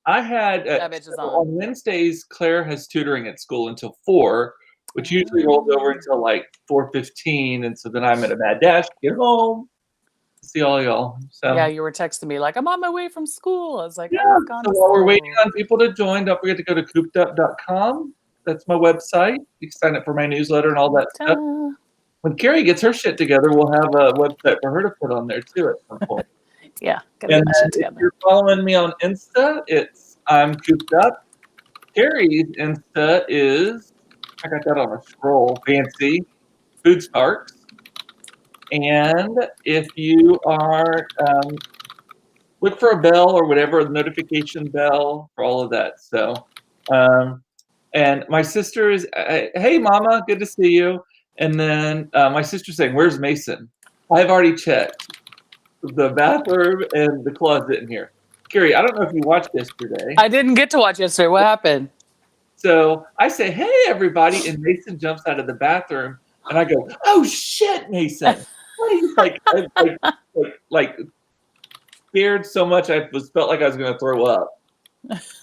I had That bitch is on Wednesdays. Claire has tutoring at school until 4, which usually rolls over until like 4:15, and so then I'm at a mad dash to get home. See all y'all. So yeah, you were texting me like I'm on my way from school. I was like, yeah. oh, I've gone So to while we're school. waiting on people to join, don't forget to go to coopedup.com. That's my website. You can sign up for my newsletter and all that stuff. When Kerrie gets her shit together, we'll have a website for her to put on there too at some point. Yeah, and then if you're following me on Insta, I'm Cooped Up. Kerrie's Insta is, I got that on a scroll, fancy, Food Sparks. And if you are, look for a bell or whatever, a notification bell for all of that. So, and my sister is, hey, Mama, good to see you. And then my sister's saying, where's Mason? I've already checked the bathroom and the closet in here. Kerrie, I don't know if you watched yesterday. I didn't get to watch yesterday. What happened? So I say, hey, everybody. And Mason jumps out of the bathroom. And I go, oh, shit, Mason. He's like scared so much I felt like I was going to throw up.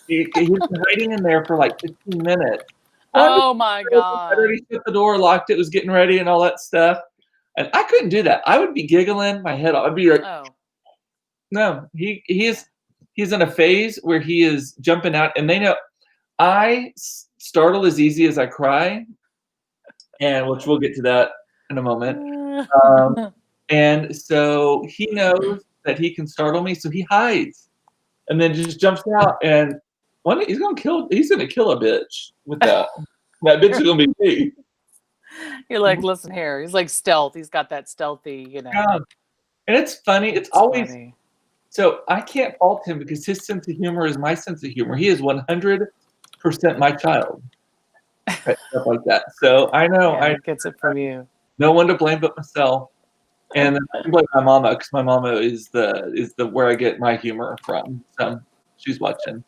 He was hiding in there for like 15 minutes. Oh, my God. I already shut the door, locked it, was getting ready and all that stuff. And I couldn't do that. I would be giggling my head off. I'd be like, no, he's in a phase where he is jumping out. And they know I startle as easy as I cry. And which we'll get to that in a moment. And so he knows that he can startle me. So he hides and then just jumps out. And he's going to kill a bitch with that. That bitch is going to be me. You're like, listen here. He's like stealth. He's got that stealthy, Yeah. And it's funny. It's always funny. So I can't fault him because his sense of humor is my sense of humor. He is 100% my child. Right, stuff like that. So I know I gets it from you. No one to blame but myself. And I blame my mama because my mama is the where I get my humor from. So she's watching.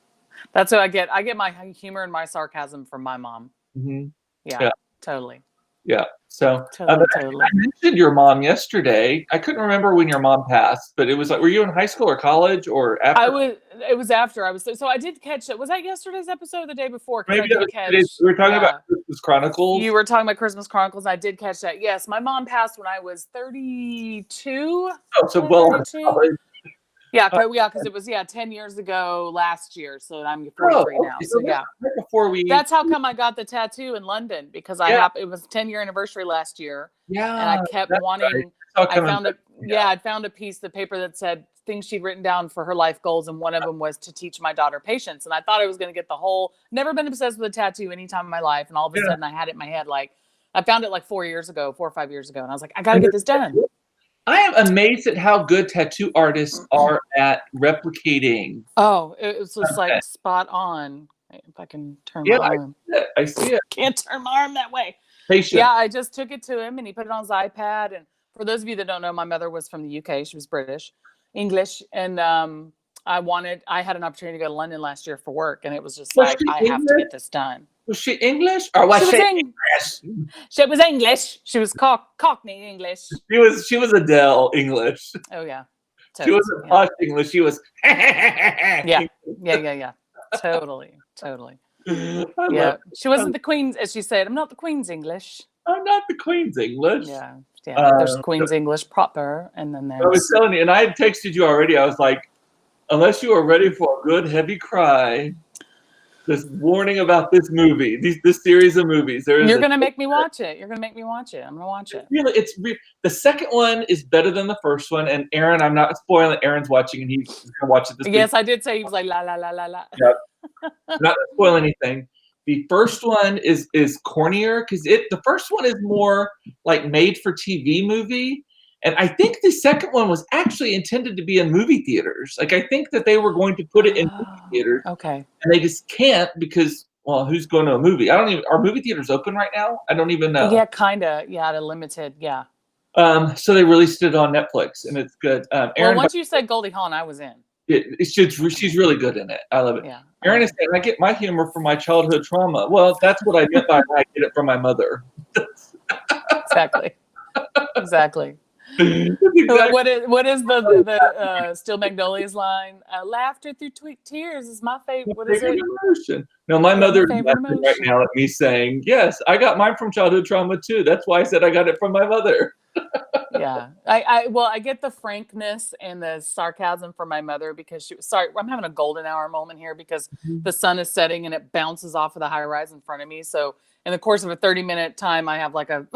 That's what I get. I get my humor and my sarcasm from my mom. Mm-hmm. Yeah, totally. Yeah. So totally. I mentioned your mom yesterday. I couldn't remember when your mom passed, but it was like, were you in high school or college or after? It was after I was. So I did catch it. Was that yesterday's episode or the day before? Maybe we were talking about Christmas Chronicles. You were talking about Christmas Chronicles. I did catch that. Yes, my mom passed when I was 32. Oh, so well. Yeah, because it was 10 years ago last year. So I'm 43 now. So right before that's how come I got the tattoo in London because it was 10-year anniversary last year. Yeah, and I kept wanting. Right. I found a piece of paper that said things she'd written down for her life goals, and one of them was to teach my daughter patience. And I thought I was going to get the whole. Never been obsessed with a tattoo any time in my life, and all of a sudden I had it in my head. Like I found it like 4 or 5 years ago, and I was like, I got to get this done. I am amazed at how good tattoo artists are at replicating. Oh, it was just like spot on. If I can turn my arm. I see it. Can't turn my arm that way. Patience. Yeah, I just took it to him and he put it on his iPad. And for those of you that don't know, my mother was from the UK. She was English. And I had an opportunity to go to London last year for work. And it was just like, I have to get this done. Was she English or was she English? She was English. She was Cockney English. She was Adele English. Oh yeah. She wasn't posh English. She was. Yeah. Totally. Yeah. She wasn't the Queen's, as she said. I'm not the Queen's English. I'm not the Queen's English. Yeah. There's Queen's English proper, and then there's. I was telling you, and I had texted you already. I was like, unless you are ready for a good heavy cry. This warning about this movie, this series of movies. You're going to make me watch it. I'm going to watch it. Really, the second one is better than the first one. And Aaron, I'm not spoiling. Aaron's watching, and he's going to watch it this week. Yes, I did say he was like la la la la la. Yep. Not to spoil anything. The first one is cornier because the first one is more like made for TV movie. And I think the second one was actually intended to be in movie theaters. Like, I think that they were going to put it in movie theaters. Okay. And they just can't because, well, who's going to a movie? Are movie theaters open right now? I don't even know. Yeah, kind of. Yeah, at a limited, yeah. So they released it on Netflix, and it's good. Aaron, once you said Goldie Hawn, I was in. She's really good in it. I love it. Yeah. Aaron is saying, I get my humor from my childhood trauma. Well, that's what I meant by I get it from my mother. Exactly. Exactly What is the Steel Magnolias line? Laughter through tears is my favorite. my What is favorite it? emotion. No, my Yeah, my mother is favorite laughing right emotion. now at me saying, "Yes, I got mine from childhood trauma too. That's why I said I got it from my mother." Yeah, I get the frankness and the sarcasm from my mother because she was sorry. I'm having a golden hour moment here because Mhm. the sun is setting and it bounces off of the high rise in front of me. So in the course of a 30-minute time, I have like a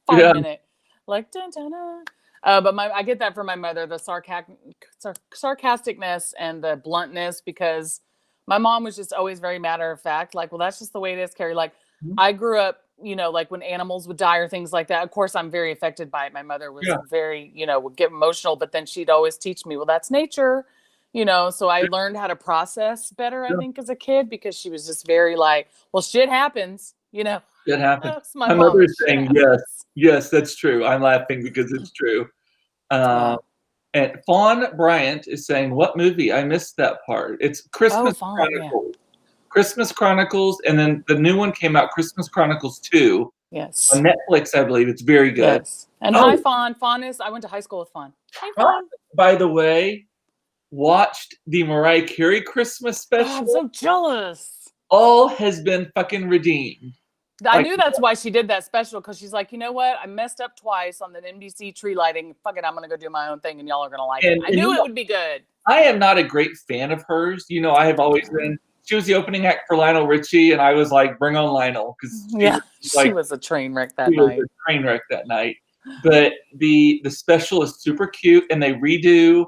five Yeah, minute like dun, dun, dun. But I get that from my mother, the sarcasticness and the bluntness because my mom was just always very matter of fact. Like, well, that's just the way it is, Kerrie. Like, mhm, I grew up, like when animals would die or things like that. Of course, I'm very affected by it. My mother was yeah, very, would get emotional, but then she'd always teach me, well, that's nature, So I learned how to process better, I yeah. think, as a kid because she was just very like, well, shit happens. It happens. That's my My mom. mother is Shit saying, "Yes, happens. yes, that's true." I'm laughing because it's true. Um, Yeah. and Fawn Bryant is saying, "What movie? I missed that part." It's Oh, Christmas fun. Yeah. Chronicles. Christmas Chronicles, and then the new one came out, Christmas Chronicles 2 on Yes. Netflix, I believe. It's very good. Yes. And hi, Oh, Fawn. Fawn is, I went to high school with Fawn. Hey, I, Fawn. by the way, watched the Mariah Carey Christmas Oh, I'm special. so jealous. All has been fucking redeemed. I Like, knew that's why she did that special because she's like, you know what? I messed up twice on the NBC tree lighting. Fuck it, I'm gonna go do my own thing, and y'all are gonna like it. I and knew it would be good. I am not a great fan of hers. I have always been. She was the opening act for Lionel Richie, and I was like, "Bring on Lionel," because she Yeah, was she like, was a train wreck that she was a night. train wreck that night. But the special is super cute, and they redo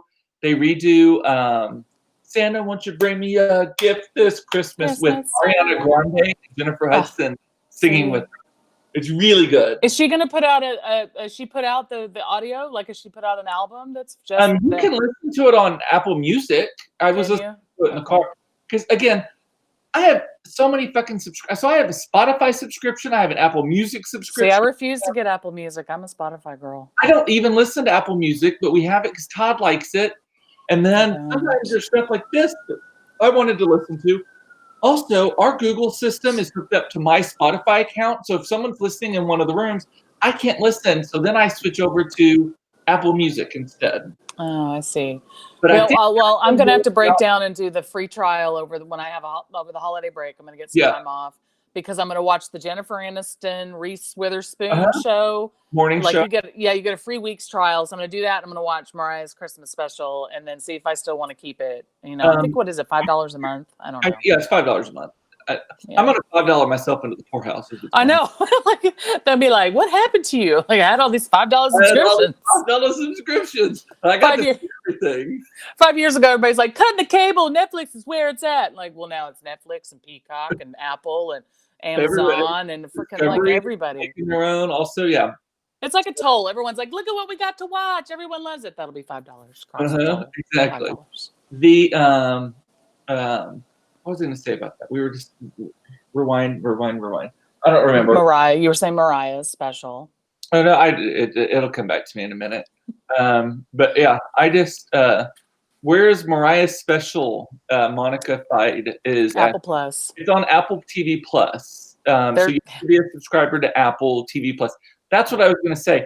Santa, won't you bring me a gift this Christmas with Christmas Ariana time. Grande and Jennifer Oh, Hudson singing with see, her. It's really good. is she gonna put out she put out the audio? Like, is she put out an album that's just You that? can listen to it on Apple Music. I was Can listening you? to it in the Okay. car because again, I have so many fucking subscriptions. So I have a Spotify subscription. I have an Apple Music See, I subscription. refuse to get Apple Music. I'm a Spotify girl. I don't even listen to Apple Music, but we have it because Todd likes it. And I then sometimes don't. there's stuff like this that I wanted to listen to. Also, our Google system is hooked up to my Spotify account. So if someone's listening in one of the rooms, I can't listen. So then I switch over to Apple Music instead. Oh, I see. But I Well, think I'm gonna have to break down and do the free trial when I have over the holiday break. I'm gonna get some yeah, time off because I'm gonna watch the Jennifer Aniston Reese Witherspoon uh-huh. show. Morning Like show. you get a free week's trial. So I'm gonna do that. I'm gonna watch Mariah's Christmas special and then see if I still want to keep it. I think what is it, $5 a month? I don't know. Yeah, it's $5 a month. I'm Yeah. gonna $5 myself into the poorhouse if it's I fine. know. Like, they'll be like, "What happened to you?" Like, I had all these $5 I had all these subscriptions. $5 subscriptions. I got Five to years. see everything. 5 years ago, everybody's like, cutting the cable. Netflix is where it's at. Like, well, now it's Netflix and Peacock and Apple and Everybody, Amazon and freaking like Discovery, everybody. making their own. Also, yeah. It's like a toll. Everyone's like, look at what we got to watch. Everyone loves it. That'll be $5. Cross the toll. Exactly. $5. The what was I going to say about that? We were just rewind. I don't remember. Mariah, you were saying Mariah's special. Oh no, it'll come back to me in a minute. But yeah, I just where's Mariah's special Monica fight is Apple Plus. it's on Apple TV Plus. So you have to be a subscriber to Apple TV Plus. That's what I was going to say.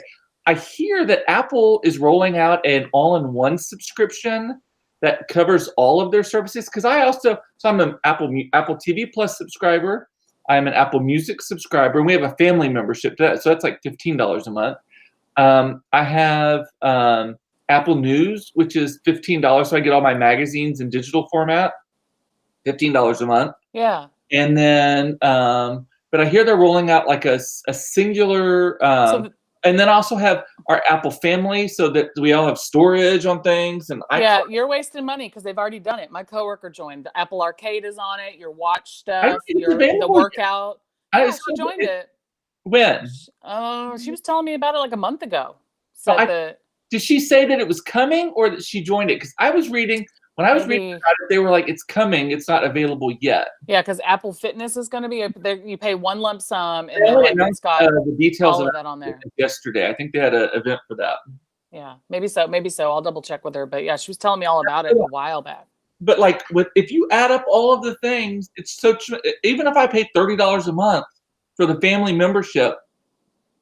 I hear that Apple is rolling out an all-in-one subscription that covers all of their services. Because I'm an Apple TV Plus subscriber. I'm an Apple Music subscriber, and we have a family membership to that, so that's like $15 a month. I have Apple News, which is $15, so I get all my magazines in digital format. $15 a month. Yeah. And then, but I hear they're rolling out like a singular, and then I also have our Apple Family, so that we all have storage on things. And you're wasting money because they've already done it. My coworker joined. The Apple Arcade is on it. Your watch I don't stuff. think it's The available workout. yet. Yeah, she joined it. When? Oh, she was telling me about it like a month ago. So did she say that it was coming or that she joined it? Because I was reading when I was reading about it, they were like, "It's coming. It's not available yet." Yeah, because Apple Fitness is going to be you pay one lump sum and then like it's got the details all of that on there. Yesterday, I think they had an event for that. Yeah, maybe so. I'll double check with her. But yeah, she was telling me all about it a while back. But like, if you add up all of the things, it's so even if I pay $30 a month for the family membership,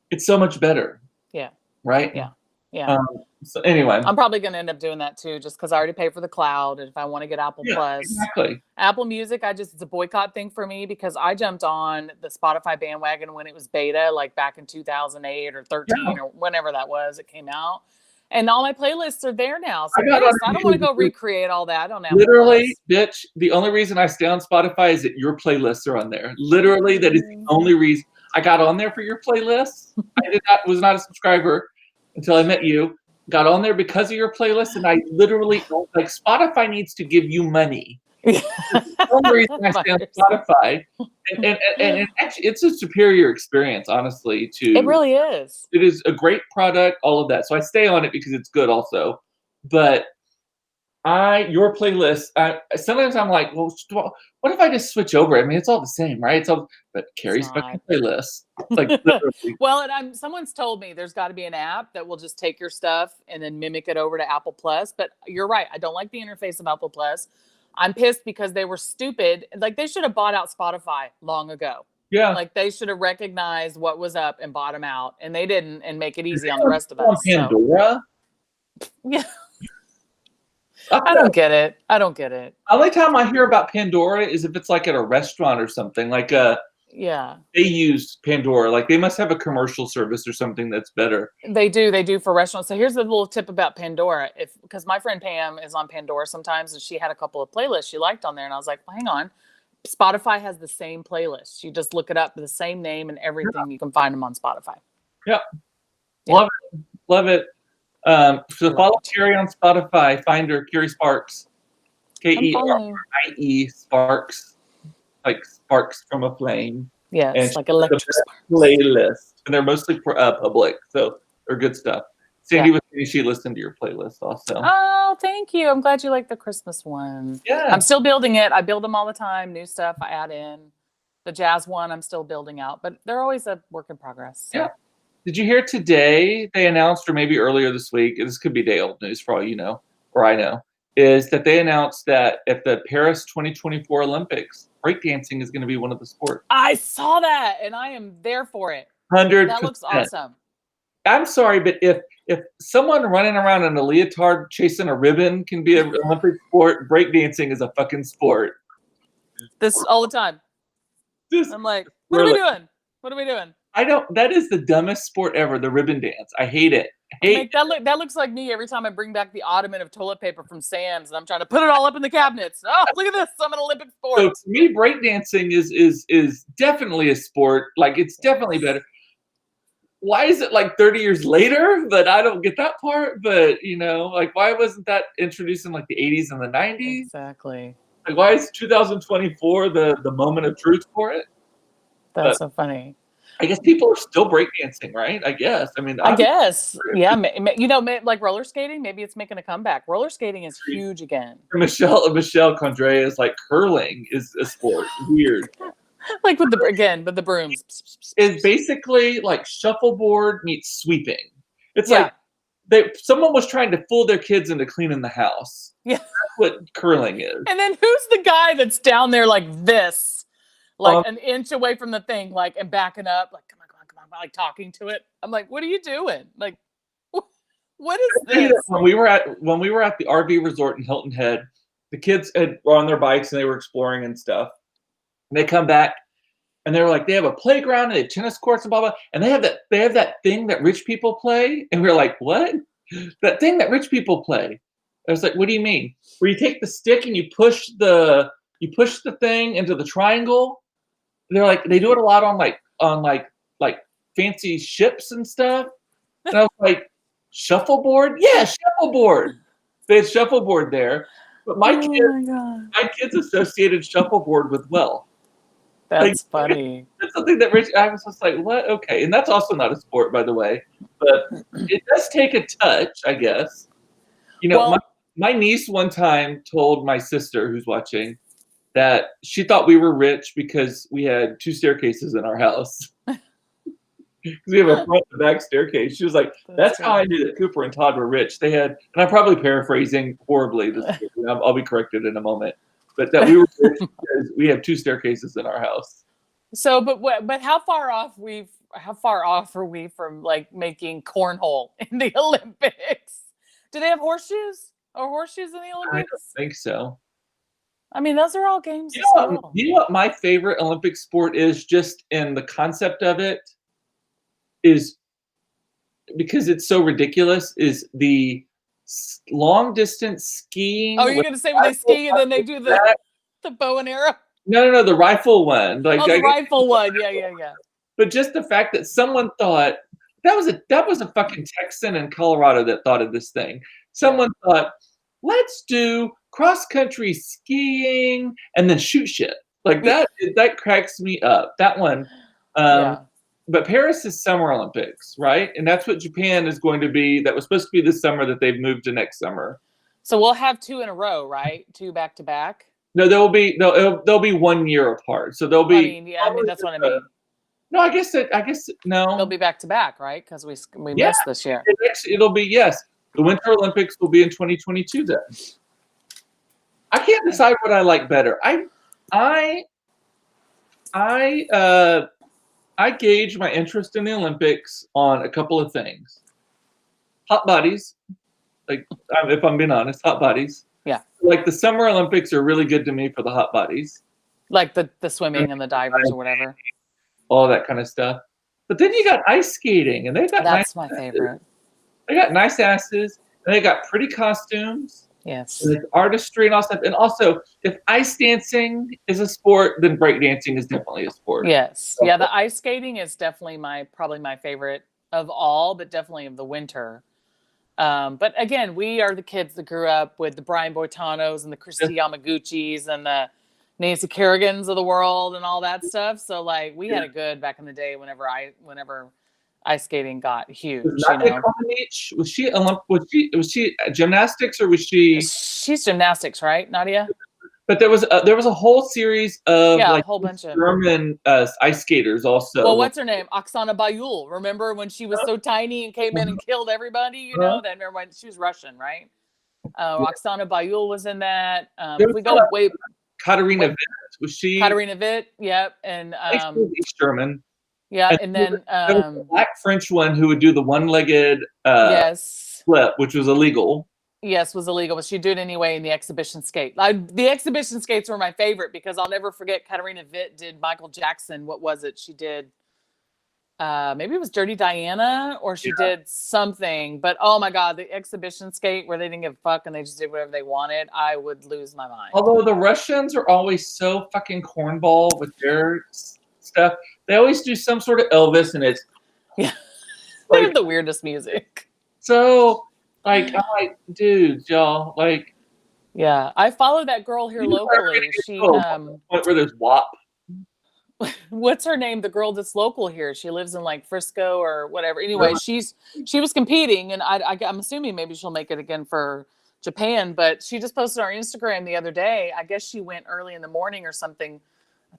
it's so much better. Yeah. Right. Yeah. Yeah. So anyway. I'm probably going to end up doing that too, just because I already pay for the cloud. And if I want to get Apple Yeah, Plus, exactly. Apple Music, it's a boycott thing for me because I jumped on the Spotify bandwagon when it was beta, like back in 2008 or 13 Yeah. or whenever that was, it came out. And all my playlists are there now. So I got on pissed. I it don't want to because go recreate all that on Apple literally, Plus. bitch, the only reason I stay on Spotify is that your playlists are on there. Literally, that is the only reason I got on there for your playlists. Was not a subscriber until I met you. Got on there because of your playlist, and I literally like Spotify needs to give you money. That's the only reason I stay on Spotify, and actually, it's a superior experience, honestly. It really is. It is a great product, all of that. So I stay on it because it's good, also. But your playlist. Sometimes I'm like, well, what if I just switch over? I mean, it's all the same, right? It's all, but Kerrie's fucking playlist. Like literally. Well, and someone's told me there's got to be an app that will just take your stuff and then mimic it over to Apple Plus. But you're right. I don't like the interface of Apple Plus. I'm pissed because they were stupid. Like they should have bought out Spotify long ago. Yeah. Like they should have recognized what was up and bought them out, and they didn't, and make it easy on the rest of us. Pandora. So. Yeah. I don't get it. I don't get it. The only time I hear about Pandora is if it's like at a restaurant or something. Like yeah. They use Pandora. Like they must have a commercial service or something that's better. They do for restaurants. So here's a little tip about Pandora. Because my friend Pam is on Pandora sometimes, and she had a couple of playlists she liked on there, and I was like, well, hang on. Spotify has the same playlist. You just look it up, the same name and everything. You can find them on Spotify. Yep. Yeah. Love it. So follow Kerrie on Spotify. Find her, Kerrie Sparks. Kerrie Sparks. Like sparks from a flame. Yes, and like electric sparks. Playlist. And they're mostly public, so they're good stuff. Sandy was saying she listened to your playlist also. Oh, thank you. I'm glad you like the Christmas one. Yeah. I'm still building it. I build them all the time. New stuff I add in. The jazz one I'm still building out, but they're always a work in progress. So. Yeah. Did you hear today they announced, or maybe earlier this week, and this could be day old news for all you know, or I know, is that they announced that at the Paris 2024 Olympics, breakdancing is going to be one of the sports. I saw that, and I am there for it. 100%. That looks awesome. I'm sorry, but if someone running around in a leotard chasing a ribbon can be an Olympic sport, breakdancing is a fucking sport. This all the time. I'm like, what are we doing? What are we doing? That is the dumbest sport ever, the ribbon dance. I hate it. That looks like me every time I bring back the ottoman of toilet paper from Sam's and I'm trying to put it all up in the cabinets. Oh, look at this. I'm an Olympic sport. So to me, breakdancing is definitely a sport. Like it's definitely better. Why is it like 30 years later? But I don't get that part. But like why wasn't that introduced in like the 80s and the 90s? Exactly. Like why is 2024 the moment of truth for it? That's so funny. I guess people are still breakdancing, right? I guess. I mean, I guess. Yeah. Like roller skating, maybe it's making a comeback. Roller skating is huge again. Michelle Condré is like curling is a sport. Weird. Like with the brooms. It's basically like shuffleboard meets sweeping. It's like someone was trying to fool their kids into cleaning the house. Yeah. That's what curling is. And then who's the guy that's down there like this? Like an inch away from the thing, like, and backing up, like, come on, like talking to it. I'm like, what are you doing? Like, what is this? When we were at the RV resort in Hilton Head, the kids were on their bikes and they were exploring and stuff. And they come back and they were like, they have a playground and they have tennis courts and blah blah. And they have that thing that rich people play. And we were like, what? That thing that rich people play. I was like, what do you mean? Where you take the stick and you push the thing into the triangle. They're like, they do it a lot on fancy ships and stuff. And I was like, shuffleboard? Yeah, shuffleboard. They had shuffleboard there. But my kids associated shuffleboard with wealth. That's funny. That's something that I was just like, what? Okay. And that's also not a sport, by the way. But it does take a touch, I guess. My niece one time told my sister, who's watching, that she thought we were rich because we had 2 staircases in our house. Because we have a front and back staircase. She was like, that's how I knew that Cooper and Todd were rich. They had, and I'm probably paraphrasing horribly this story. I'll be corrected in a moment. But that we were rich because we have 2 staircases in our house. So, but how far off are we from like making cornhole in the Olympics? Do they have horseshoes or horseshoes in the I don't Olympics? think so. I mean, those are all games You of know what? skill. You know what my favorite Olympic sport is, just in the concept of it, is because it's so ridiculous. Is the long distance Oh, skiing you're with gonna say when they rifle ski and then they do the back? the bow and arrow? No, no, no, the rifle one. Like Oh, the I guess, rifle one. Yeah, yeah, yeah. but just the fact that someone thought that was a fucking Texan in Colorado that thought of this thing. Yeah. Someone thought, let's do cross country skiing and then shoot shit. Like that cracks me up. That one. Um, Yeah. but Paris is Summer Olympics, right? And that's what Japan is going to be. That was supposed to be this summer that they've moved to next summer. So we'll have two in a row, right? Two back to back. No, they'll be 1 year apart. So they'll I be mean, yeah, I mean that's what I mean. no. I guess They'll no. be back to back, right? Because we Yeah, missed this year. it'll be yes. The Winter Olympics will be in 2022. Then I can't decide what I like better. I I gauge my interest in the Olympics on a couple of things. Hot bodies, like if I'm being honest, hot bodies. Yeah. Like the Summer Olympics are really good to me for the hot bodies, Like the swimming and the divers or whatever. all that kind of stuff. But then you got ice skating, and they've got That's nice my asses. favorite. They got nice asses, and they got pretty costumes. Yes. And there's artistry and all stuff. And also, if ice dancing is a sport, then breakdancing is definitely a sport. Yes. Yeah, the ice skating is definitely probably my favorite of all, but definitely of the winter. But again, we are the kids that grew up with the Brian Boitanos and the Christy Yamaguchis and the Nancy Kerrigans of the world and all that stuff. So like we had it good back in the day whenever ice skating got huge, you know. Was she was she gymnastics or was she? She's gymnastics, right, Nadia? But there was a whole series of Yeah, like a whole bunch of German ice skaters also. Well, what's her name? Oksana Bayul. Remember when she was so tiny and came in and killed everybody? You know that. Remember when she was Russian, right? Oksana Bayul was in that. If we go way, Katarina Witt, was she? Katarina Witt, yep, and East German. yeah, and then there was a black French one who would do the one-legged yes, flip, which was illegal. Yes, was illegal, but she'd do it anyway in the exhibition skate. The exhibition skates were my favorite because I'll never forget Katarina Witt did Michael Jackson. What was it? She did maybe it was Dirty Diana or she did something. But oh my God, the exhibition skate where they didn't give a fuck and they just did whatever they wanted, I would lose my mind. Although the Russians are always so fucking cornball with their stuff. They always do some sort of Elvis and it's yeah, they have the weirdest music. So like, I'm like, dude, y'all, like. Yeah, I follow that girl here locally. She point where there's WAP. What's her name? The girl that's local here. She lives in like Frisco or whatever. Anyway, she was competing, and I'm assuming maybe she'll make it again for Japan. But she just posted on her Instagram the other day. I guess she went early in the morning or something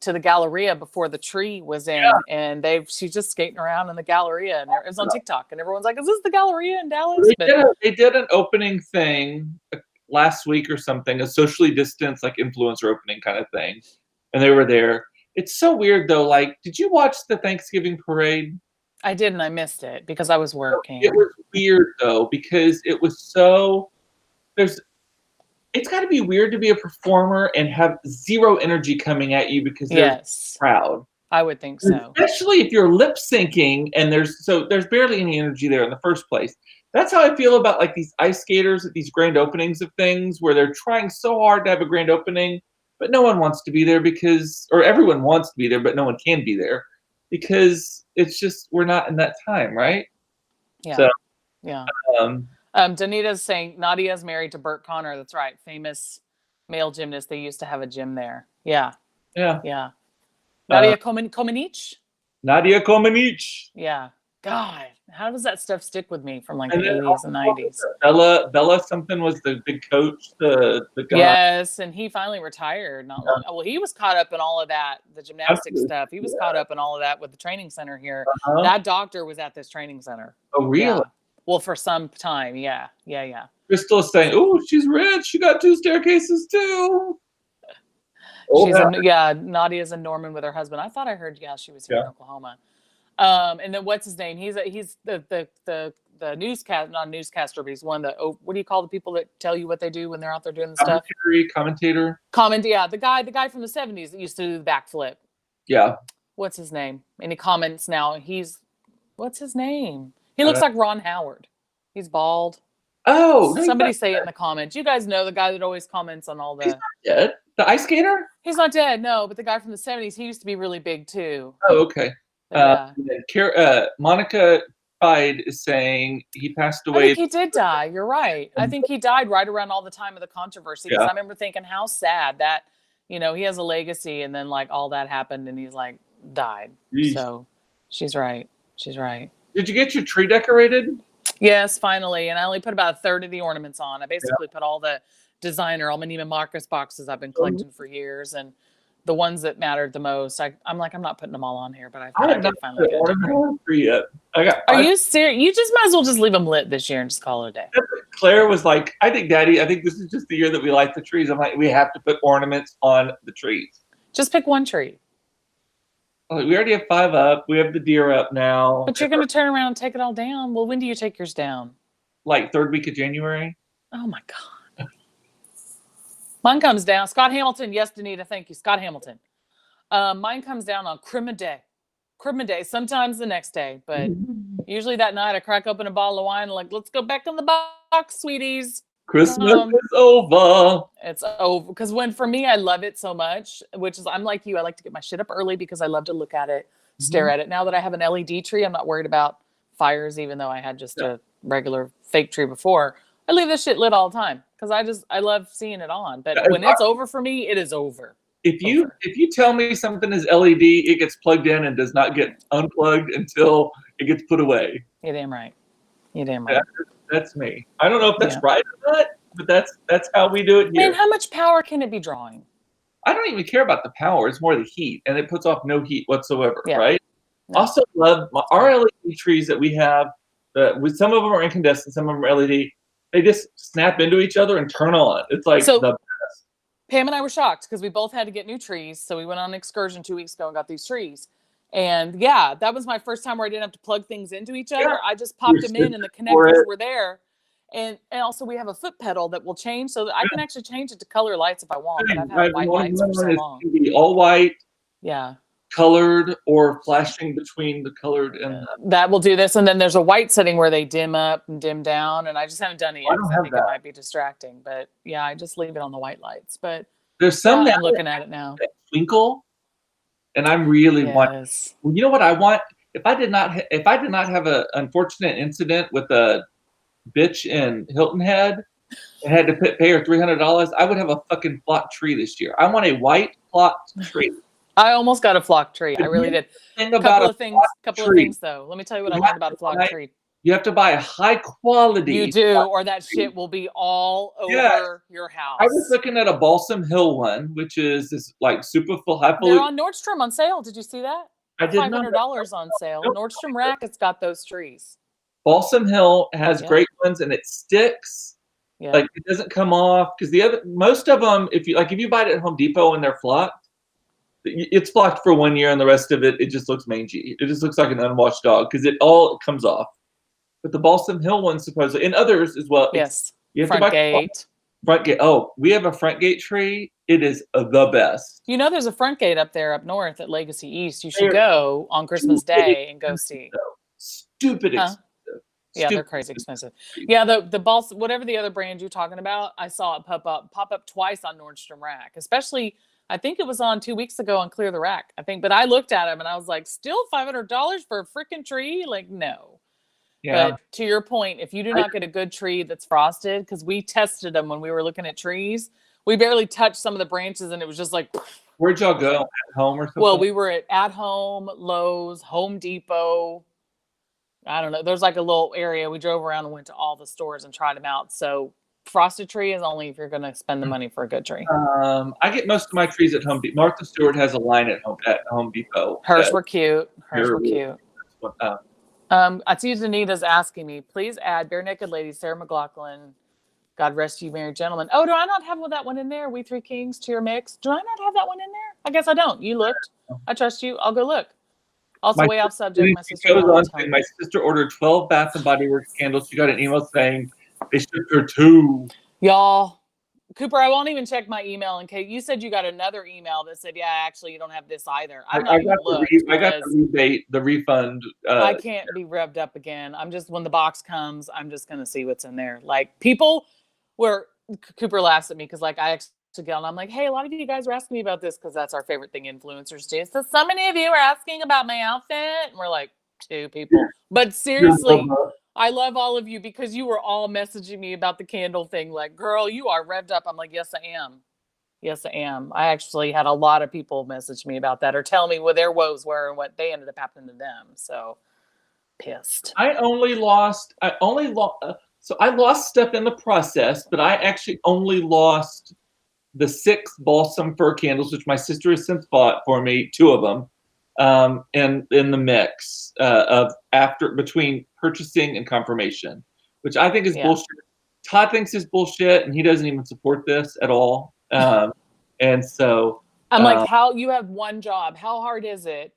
to the Galleria before the tree was in, and she's just skating around in the Galleria, and it was on TikTok, and everyone's like, "Is this the Galleria in Dallas?" They did an opening thing last week or something, a socially distanced like influencer opening kind of thing, and they were there. It's so weird though. Like, did you watch the Thanksgiving parade? I did, and I missed it because I was working. It was weird though because it was so. It's got to be weird to be a performer and have zero energy coming at you because there's a crowd. I would think so. Especially if you're lip syncing and there's barely any energy there in the first place. That's how I feel about like these ice skaters at these grand openings of things where they're trying so hard to have a grand opening, but no one wants to be there or everyone wants to be there, but no one can be there because it's just, we're not in that time, right? Yeah. So, yeah. Danita's saying Nadia's married to Burt Connor. That's right. Famous male gymnast. They used to have a gym there. Yeah. Yeah. Yeah. Nadia Comaneci? Nadia Comaneci. Yeah. God, how does that stuff stick with me from like the 80s and 90s? Bella something was the big coach, the guy. Yes, and he finally retired not long. Well, he was caught up in all of that, the gymnastics stuff. He was caught up in all of that with the training center here. That doctor was at this training center. Oh, really? Yeah. Well, for some time, yeah. Crystal's saying, "Oh, she's rich. She got 2 staircases too." She's Nadia's in Norman with her husband. I thought I heard, she was here in Oklahoma. And then what's his name? He's the newscast, not newscaster, but he's one of the, what do you call the people that tell you what they do when they're out there doing the stuff? Commentator. The guy from the 70s that used to do the backflip. Yeah. What's his name? And he comments now. What's his name? He looks like Ron Howard. He's bald. Oh, somebody say it in the comments. You guys know the guy that always comments on all the. He's not dead. The ice skater? He's not dead, no. But the guy from the 70s, he used to be really big too. Oh, okay. Monica Hyde is saying he passed away. I think he did die. You're right. I think he died right around all the time of the controversy. Because I remember thinking how sad that, he has a legacy, and then like all that happened, and he's like died. Jeez. So she's right. She's right. Did you get your tree decorated? Yes, finally. And I only put about a third of the ornaments on. I basically put all the designer, all my Neiman Marcus boxes I've been collecting for years, and the ones that mattered the most. I'm not putting them all on here, but I did finally get it. Yet. Are you serious? You just might as well just leave them lit this year and just call it a day. Claire was like, Daddy, I think this is just the year that we light the trees. I'm like, we have to put ornaments on the trees. Just pick one tree. We already have 5 up. We have the deer up now. But you're going to turn around and take it all down. Well, when do you take yours down? Like 3rd week of January. Oh, my God. Mine comes down. Scott Hamilton. Yes, Danita. Thank you. Scott Hamilton. Mine comes down on Christmas Day. Christmas Day. Sometimes the next day. But usually that night I crack open a bottle of wine and like, let's go back in the box, sweeties. Christmas is over. It's over. Because for me, I love it so much, which is, I'm like you. I like to get my shit up early because I love to look at it, stare at it. Now that I have an LED tree, I'm not worried about fires, even though I had just a regular fake tree before. I leave this shit lit all the time because I love seeing it on. But when it's over for me, it is over. If you tell me something is LED, it gets plugged in and does not get unplugged until it gets put away. You're damn right. You're damn right. That's me. I don't know if that's right or not, but that's how we do it here. Man, how much power can it be drawing? I don't even care about the power. It's more the heat, and it puts off no heat whatsoever, right? No. Also love our LED trees that we have. Some of them are incandescent, some of them are LED. They just snap into each other and turn on. It's like the best. Pam and I were shocked because we both had to get new trees. So we went on an excursion 2 weeks ago and got these trees. And that was my first time where I didn't have to plug things into each other. Yeah. I just popped them in and the connectors were there. And also we have a foot pedal that will change so that I can actually change it to color lights if I want. But I've had white lights for so long. It can be all white. Yeah. Colored or flashing between the colored and that will do this. And then there's a white setting where they dim up and dim down. And I just haven't done it yet because I think it might be distracting. But I just leave it on the white lights. But there's some I'm looking at it now. Twinkle. And I'm really wanting. Well, you know what I want? If I did not have an unfortunate incident with a bitch in Hilton Head and had to pay her $300, I would have a fucking flock tree this year. I want a white flock tree. I almost got a flock tree. I really did. Couple of things though. Let me tell you what I learned about a flock tree. You have to buy a high quality. You do, or that shit will be all over your house. I was looking at a Balsam Hill one, which is this like super full high. They're on Nordstrom on sale. Did you see that? I did. $500 on sale. Nordstrom Rack has got those trees. Balsam Hill has great ones, and it sticks. Yeah. Like it doesn't come off because most of them, if you buy it at Home Depot and they're flocked, it's flocked for 1 year, and the rest of it just looks mangy. It just looks like an unwashed dog because it all comes off. But the Balsam Hill one supposedly, and others as well. Yes. You have front gate. Front gate. Oh, we have a front gate tree. It is the best. There's a front gate up there up north at Legacy East. You should go on Christmas Day and go see. Stupid expensive. Yeah, they're crazy expensive. Yeah, the Balsam, whatever the other brand you're talking about, I saw it pop up twice on Nordstrom Rack. Especially, I think it was on 2 weeks ago on Clear the Rack. But I looked at them and I was like, still $500 for a freaking tree? Like, no. Yeah. But to your point, if you do not get a good tree that's frosted, because we tested them when we were looking at trees, we barely touched some of the branches and it was just like. Where'd y'all go? At home or something? Well, we were at Home, Lowe's, Home Depot. I don't know. There's like a little area. We drove around and went to all the stores and tried them out. So frosted tree is only if you're going to spend the money for a good tree. I get most of my trees at Home Depot. Martha Stewart has a line at Home Depot. Hers were cute. I see Danita's asking me, please add Bare Naked Lady, Sarah McLachlan, God rest you, married gentlemen. Oh, do I not have that one in there? We Three Kings to your mix. Do I not have that one in there? I guess I don't. You looked. I trust you. I'll go look. Also, My way off subject. My she sister goes wanted on to tell saying, me. my sister ordered 12 Bath and Body Works candles. She got an email saying they shipped her 2. Y'all, Cooper, I won't even check my email in case you said you got another email that said, yeah, actually, you don't have this either. I've not even looked I got because the rebate, the refund. I can't be revved up again. I'm just, when the box comes, I'm just going to see what's in there. Like, people were, Cooper laughs at me because, like, I actually get on, I'm like, hey, a lot of you guys are asking me about this because that's our favorite thing influencers do. So many of you are asking about my outfit. And we're like, 2 people. But seriously, I love all of you because you were all messaging me about the candle thing. Like, girl, you are revved up. I'm like, yes, I am. Yes, I am. I actually had a lot of people message me about that or tell me what their woes were and what they ended up happening to them. So pissed. I only lost. So I lost stuff in the process, but I actually only lost the 6 balsam fir candles, which my sister has since bought for me, 2 of them, and in the mix of after between purchasing and confirmation, which I think is bullshit. Todd thinks is bullshit, and he doesn't even support this at all. And so I'm like, how you have one job? How hard is it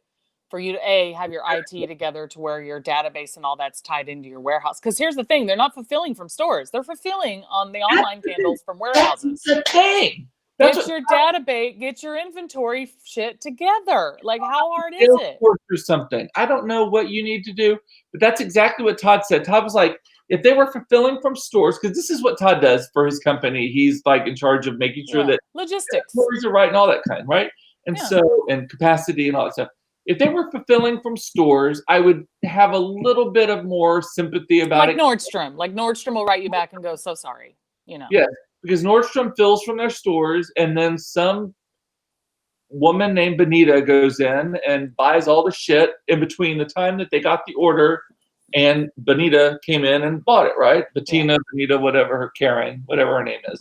for you to have your IT together to where your database and all that's tied into your warehouse? Because here's the thing, they're not fulfilling from stores. They're fulfilling on the online candles from warehouses. That's the thing. Get your database, get your inventory shit together. Like, how hard is it? Or something. I don't know what you need to do, but that's exactly what Todd said. Todd was like, if they were fulfilling from stores, because this is what Todd does for his company. He's like in charge of making sure that logistics stories are right and all that kind, right? And so, and capacity and all that stuff. If they were fulfilling from stores, I would have a little bit of more sympathy about it. Nordstrom. Like, Nordstrom will write you back and go, so sorry, you know. Yes, because Nordstrom fills from their stores, and then some woman named Benita goes in and buys all the shit in between the time that they got the order and Benita came in and bought it, right? Bettina, Benita, whatever her Karen, whatever her name is.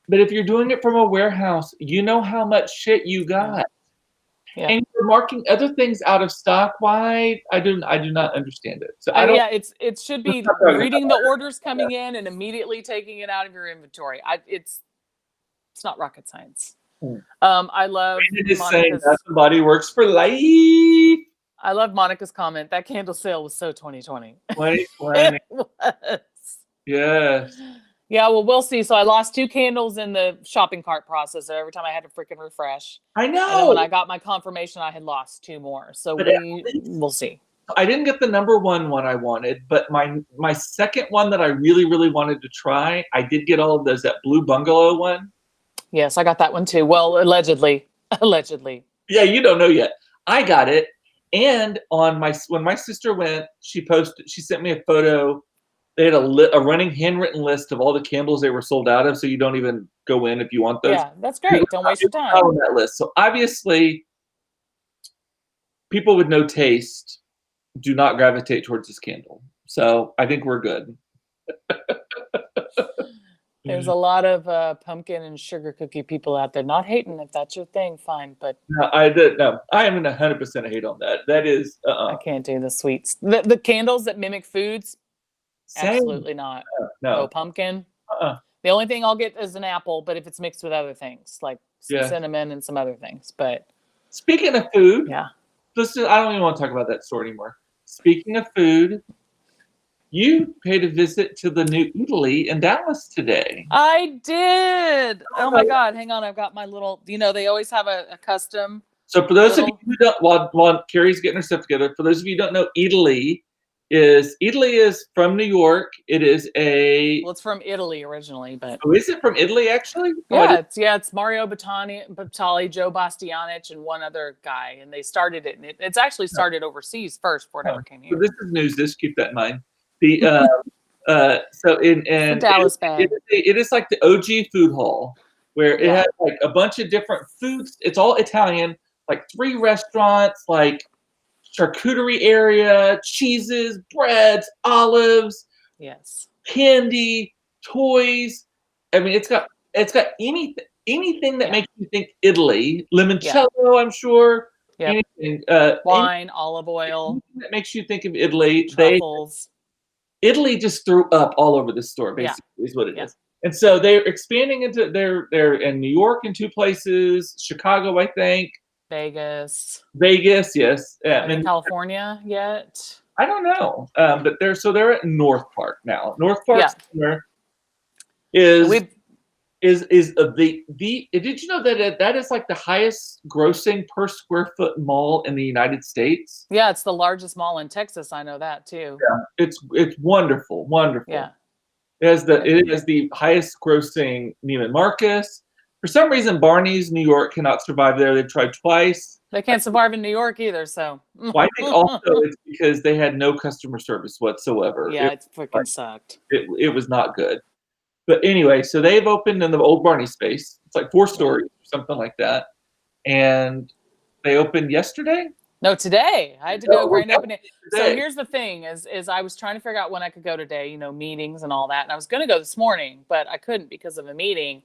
But if you're doing it from a warehouse, you know how much shit you got. Yeah. And you're marking other things out of stock. Why? I do not understand it. So it should be reading the orders coming in and immediately taking it out of your inventory. It's not rocket science. I love Monica's saying Body Works for life. I love Monica's comment. That candle sale was so 2020. 2020. It was. Yes. Yeah, well, we'll see. So I lost 2 candles in the shopping cart process. Every time I had to freaking refresh. I know. And then when I got my confirmation, I had lost 2 more. So we'll see. I didn't get the number 1 one I wanted, but my second one that I really, really wanted to try, I did get all of those. That blue bungalow one. Yes, I got that one too. Well, allegedly. Yeah, you don't know yet. I got it. And when my sister went, she sent me a photo. They had a running handwritten list of all the candles they were sold out of, so you don't even go in if you want those. Yeah, that's great. Don't waste your time. On that list. So obviously, people with no taste do not gravitate towards this candle. So I think we're good. There's a lot of pumpkin and sugar cookie people out there. Not hating, if that's your thing, fine. But no, I am 100% hate on that. That is, I can't do the sweets. The candles that mimic foods. Same. Absolutely not. No pumpkin. The only thing I'll get is an apple, but if it's mixed with other things like cinnamon and some other things. But speaking of food, I don't even want to talk about that store anymore. Speaking of food, you paid a visit to the new Italy in Dallas today. I did. Oh my God! Hang on, I've got my little. They always have a custom. So for those of you who don't, while Kerrie's getting her stuff together, for those of you who don't know, Italy is from New York. It is it's from Italy originally, but is it from Italy actually? It's Mario Batali, Joe Bastianich, and one other guy, and they started it, and it's actually started overseas first before it ever came here. So this is news. Just keep that in mind. So in Dallas bag. It is like the OG food hall where it has like a bunch of different foods. It's all Italian, like 3 restaurants, like charcuterie area, cheeses, breads, olives, candy, toys. I mean, it's got anything that makes you think Italy. Limoncello, I'm sure. Anything, wine, olive oil. That makes you think of Italy. Truffles. Italy just threw up all over the store, Yeah. basically, is what it Yeah. is. And so they're expanding into they're in New York in 2 places, Chicago, I think, Vegas. Vegas, yes, Are they in and California yet? I don't know, but they're at North Park now. North Park Yeah. Center And is we the did you know that that is like the highest grossing per square foot mall in the United States? yeah, it's the largest mall in Texas. I know that too. Yeah, it's wonderful, wonderful. Yeah. It has the highest grossing Neiman Marcus. For some reason, Barney's New York cannot survive there. They've tried twice. They can't survive in New York either, so Well, I think also it's because they had no customer service whatsoever. yeah, it freaking sucked. It was not good. But anyway, so they've opened in the old Barney space. It's like 4 Yeah. stories, something like that. And they opened yesterday. No, today. I had to No, go we're grand opening. So today. here's the thing is I was trying to figure out when I could go today, you know, meetings and all that. And I was gonna go this morning, but I couldn't because of a meeting.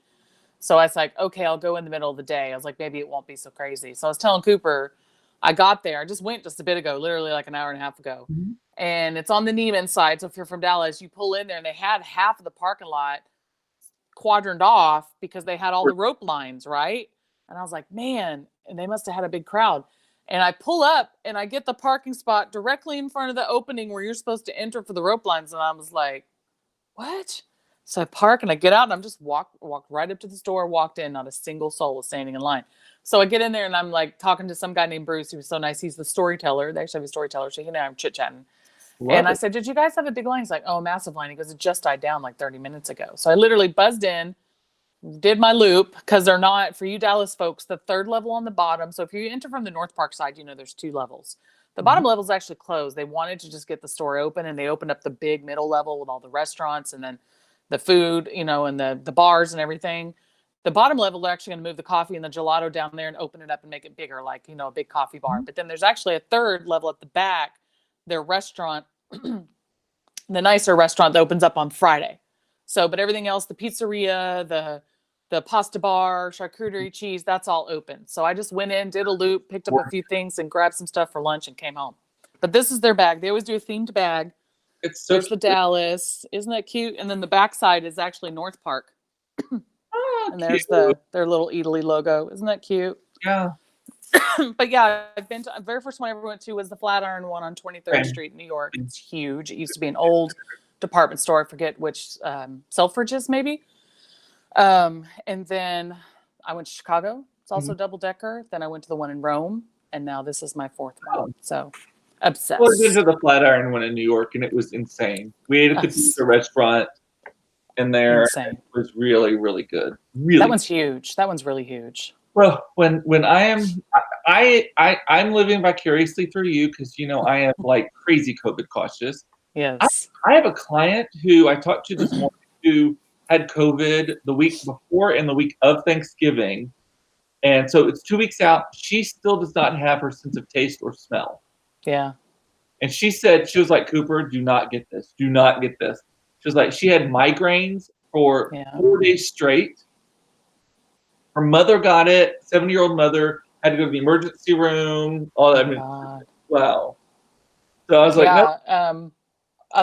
So I was like, okay, I'll go in the middle of the day. I was like, maybe it won't be so crazy. So I was telling Cooper, I got there. I just went just a bit ago, literally like an hour and a half ago. Mhm. And it's on the Neiman side. So if you're from Dallas, you pull in there and they had half of the parking lot quadrant off because they had all the rope lines, right? And I was like, man, and they must have had a big crowd. And I pull up and I get the parking spot directly in front of the opening where you're supposed to enter for the rope lines. And I was like, what? So I park and I get out and I'm just walked right up to the store, walked in, not a single soul was standing in line. So I get in there and I'm like talking to some guy named Bruce, who was so nice. He's the storyteller. They actually have a storyteller. So he and I are chit chatting. And Love I it. said, did you guys have a big line? He's like, oh, a massive line. He goes, it just died down like 30 minutes ago. So I literally buzzed in, did my loop, because they're not, for you Dallas folks, the third level on the bottom. So if you enter from the North Park side, you know there's 2 levels. The bottom level is actually closed. They wanted to just get the store open, and they opened up the big middle level with all the restaurants and then the food, you know, and the bars and everything. The bottom level, they're actually going to move the coffee and the gelato down there and open it up and make it bigger, like, you know, a big coffee bar. But then there's actually a third level at the back, their restaurant, the nicer restaurant that opens up on Friday. So, but everything else, the pizzeria, the pasta bar, charcuterie, cheese, that's all open. So I just went in, did a loop, picked up a few things, and grabbed some stuff for lunch and came home. But this is their bag. They always do a themed bag. It's so There's the Dallas. Isn't that cute? And then the backside is actually North Park. And there's cute. their little Italy logo. Isn't that cute? Yeah. But yeah, I've been to the very first one I ever went to was the Flatiron one on 23rd Same. Street in New York. It's huge. It used to be an old department store. I forget which Selfridges maybe. And then I went to Chicago. It's also double decker. Then I went to the one in Rome, and now this is my 4th one. So obsessed. Well, I've been to the Flatiron one in New York, and it was insane. We ate at the pizza restaurant in there. Insane. It was really, really good. Really. That one's huge. That one's really huge. Well, when I'm living vicariously through you, because you know I am like crazy COVID cautious. Yes. I have a client who I talked to this morning who had COVID the week before and the week of Thanksgiving, and so it's 2 weeks out. She still does not have her sense of taste or smell. Yeah. And she said, she was like, Cooper, do not get this. Do not get this. She was like, she had migraines for 4 days straight. Her mother got it. 70-year-old mother had to go to the emergency room. All that. I mean, wow. So I was like, no.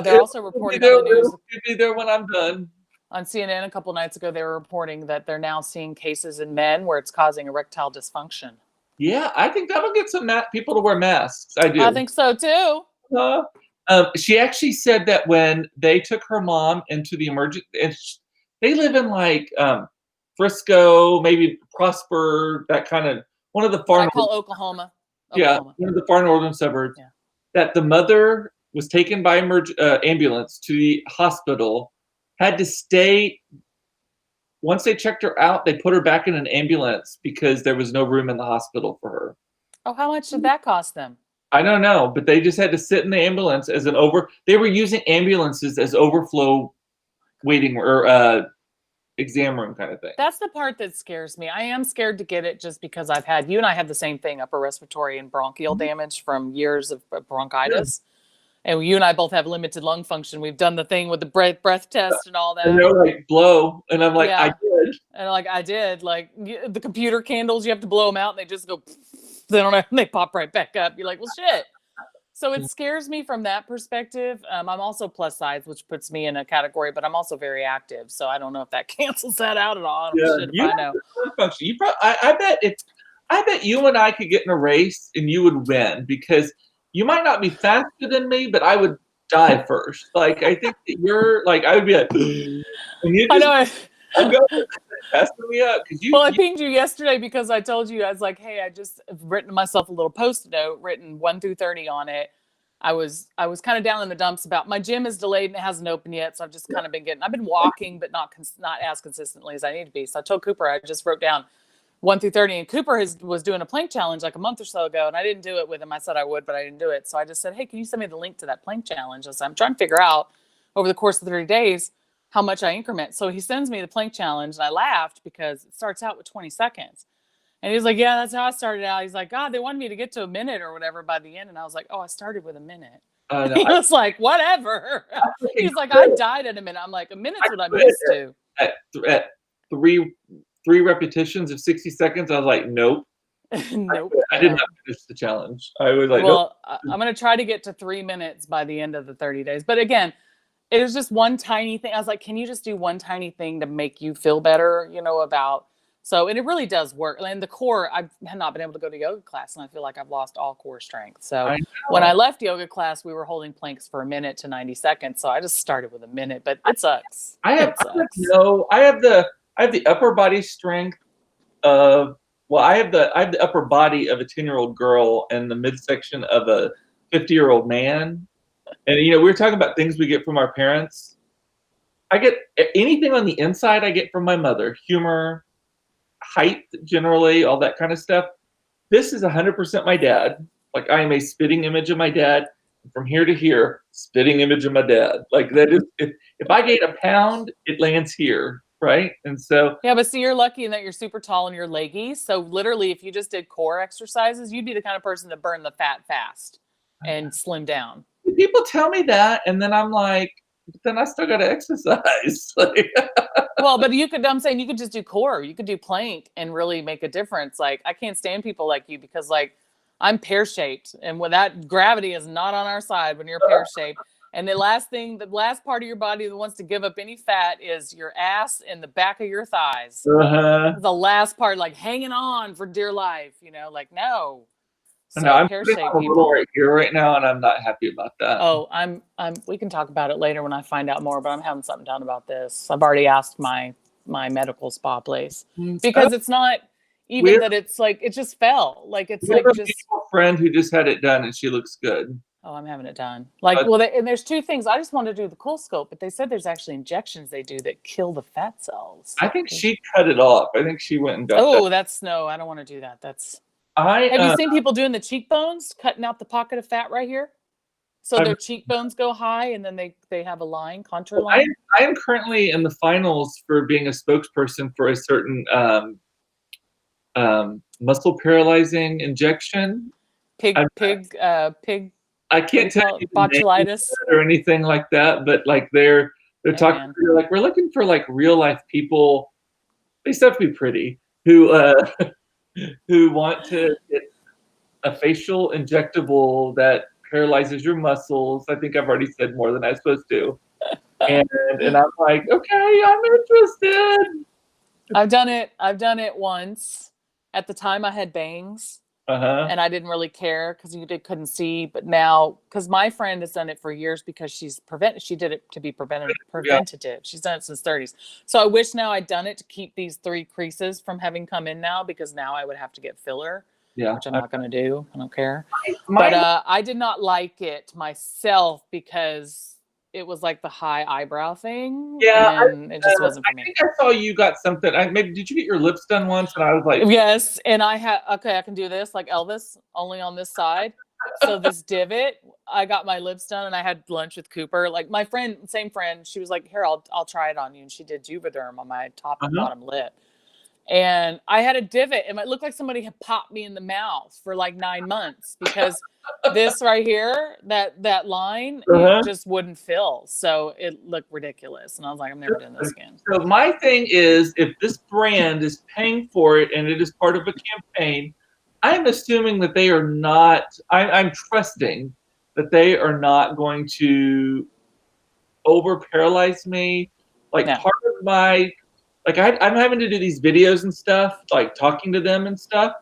They're also reporting on the news. It'll be there when I'm done. On CNN a couple nights ago, they were reporting that they're now seeing cases in men where it's causing erectile dysfunction. Yeah, I think that'll get some people to wear masks. I do. I think so too. She actually said that when they took her mom into the emergency, and they live in like Frisco, maybe Prosper, that kind of one of the far. I call Oklahoma. Yeah, one of the far northern suburbs. Yeah. That the mother was taken by ambulance to the hospital, had to stay. Once they checked her out, they put her back in an ambulance because there was no room in the hospital for her. Oh, how much did that cost them? I don't know, but they just had to sit in the ambulance as they were using ambulances as overflow waiting or exam room kind of thing. That's the part that scares me. I am scared to get it just because you and I had the same thing, upper respiratory and bronchial damage from years of bronchitis. Yeah. And you and I both have limited lung function. We've done the thing with the breath test and all that. And they're like, blow. And I'm like, I did. And I did. Like the computer candles, you have to blow them out and they just go, they don't know, they pop right back up. You're like, well, shit. So it scares me from that perspective. I'm also plus size, which puts me in a category, but I'm also very active. So I don't know if that cancels that out at all. Yeah, Shit, if you I have know. the lung function. I bet you and I could get in a race and you would win because you might not be faster than me, but I would die first. Like I think that you're like I would be like, and you I just know. I'm going messing me up because Well, I pinged you yesterday because I told you, I was like, hey, I just have written myself a little post-it note, written 1 through 30 on it. I was kind of down in the dumps about my gym is delayed and it hasn't opened yet, so I've just kind of I've been walking, but not as consistently as I need to be. So I told Cooper I just wrote down 1 through 30, and Cooper was doing a plank challenge like a month or so ago, and I didn't do it with him. I said I would, but I didn't do it. So I just said, hey, can you send me the link to that plank challenge? I said, I'm trying to figure out over the course of 30 days how much I increment. So he sends me the plank challenge, and I laughed because it starts out with 20 seconds. And he's like, yeah, that's how I started out. He's like, God, they wanted me to get to a minute or whatever by the end. And I was like, oh, I started with a minute. no, He was like, whatever. He's like, I died in a minute. I'm like, a minute's what I'm used to. at three repetitions of 60 seconds. I was like, nope. Nope. I did not finish the challenge. I was like, well, nope. I'm going to try to get to 3 minutes by the end of the 30 days. But again, it was just one tiny thing. I was like, can you just do one tiny thing to make you feel better, about so, and it really does work. And the core, I've not been able to go to yoga class, and I feel like I've lost all core strength. So when I left yoga class, we were holding planks for a minute to 90 seconds. So I just started with a minute, but it sucks. I have the upper body strength of I have the upper body of a 10-year-old girl and the midsection of a 50-year-old man. And we were talking about things we get from our parents. I get anything on the inside I get from my mother. Humor, height, generally, all that kind of stuff. This is 100% my dad. Like I am a spitting image of my dad. From here to here, spitting image of my dad. Like that is if I gain a pound, it lands here. Right. And so yeah, but see, you're lucky in that you're super tall and you're leggy. So literally, if you just did core exercises, you'd be the kind of person that burned the fat fast and slim down. People tell me that, and then I'm like, but then I still got to exercise. Well, but I'm saying you could just do core. You could do plank and really make a difference. Like I can't stand people like you because like I'm pear-shaped, and when that gravity is not on our side when you're pear-shaped. And the last part of your body that wants to give up any fat is your ass and the back of your thighs. The last part, like hanging on for dear life, like no. So no, I'm pear-shaped a little right here right now, and I'm not happy about that. Oh, we can talk about it later when I find out more, but I'm having something done about this. I've already asked my medical spa place because it's not even that it's like it just fell. Like it's like just a friend who just had it done and she looks good. Oh, I'm having it done. Like, and there's two things. I just wanted to do the cool scope, but they said there's actually injections they do that kill the fat cells. I think she cut it off. I think she went and got I don't want to do that. Have you seen people doing the cheekbones, cutting out the pocket of fat right here? So their cheekbones go high and then they have a line, contour line? I am currently in the finals for being a spokesperson for a certain muscle paralyzing injection. Pig I can't tell you botulitis or anything like that, but like they're talking like we're looking for like real life people. They still have to be pretty who want to get a facial injectable that paralyzes your muscles. I think I've already said more than I'm supposed to, and I'm like, okay, I'm interested. I've done it once. At the time, I had bangs. And I didn't really care because couldn't see. But now, because my friend has done it for years because she did it to be preventative. Yeah. She's done it since 30s. So I wish now I'd done it to keep these 3 creases from having come in now, because now I would have to get filler, which I'm not going to do. I don't care. But I did not like it myself because it was like the high eyebrow thing. Yeah, and it just wasn't for me. I think I saw you got something. Maybe did you get your lips done once? And I was like, yes. And I can do this like Elvis, only on this side. So this divot, I got my lips done, and I had lunch with Cooper. Like my same friend, she was like, here, I'll try it on you. And she did Juvederm on my top and bottom lip. And I had a divot, and it looked like somebody had popped me in the mouth for like 9 months because this right here, that line, it just wouldn't fill. So it looked ridiculous. And I was like, I'm never doing this again. So my thing is, if this brand is paying for it and it is part of a campaign, I'm assuming that they are not, I'm trusting that they are not going to over paralyze me. Like Yeah. part of my, like I'm having to do these videos and stuff, like talking to them and stuff,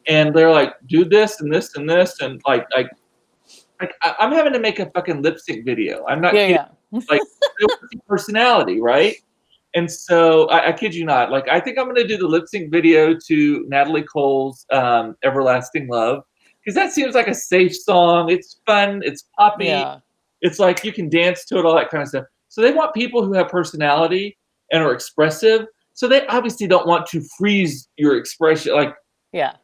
and they're like, do this and this and this, and I'm having to make a fucking lip sync video. I'm not kidding. Yeah. Like personality, right? And so I kid you not. Like I think I'm gonna do the lip sync video to Natalie Cole's "Everlasting Love" because that seems like a safe song. It's fun. It's poppy. Yeah. It's like you can dance to it, all that kind of stuff. So they want people who have personality and are expressive. So they obviously don't want to freeze your expression. Like, Yeah.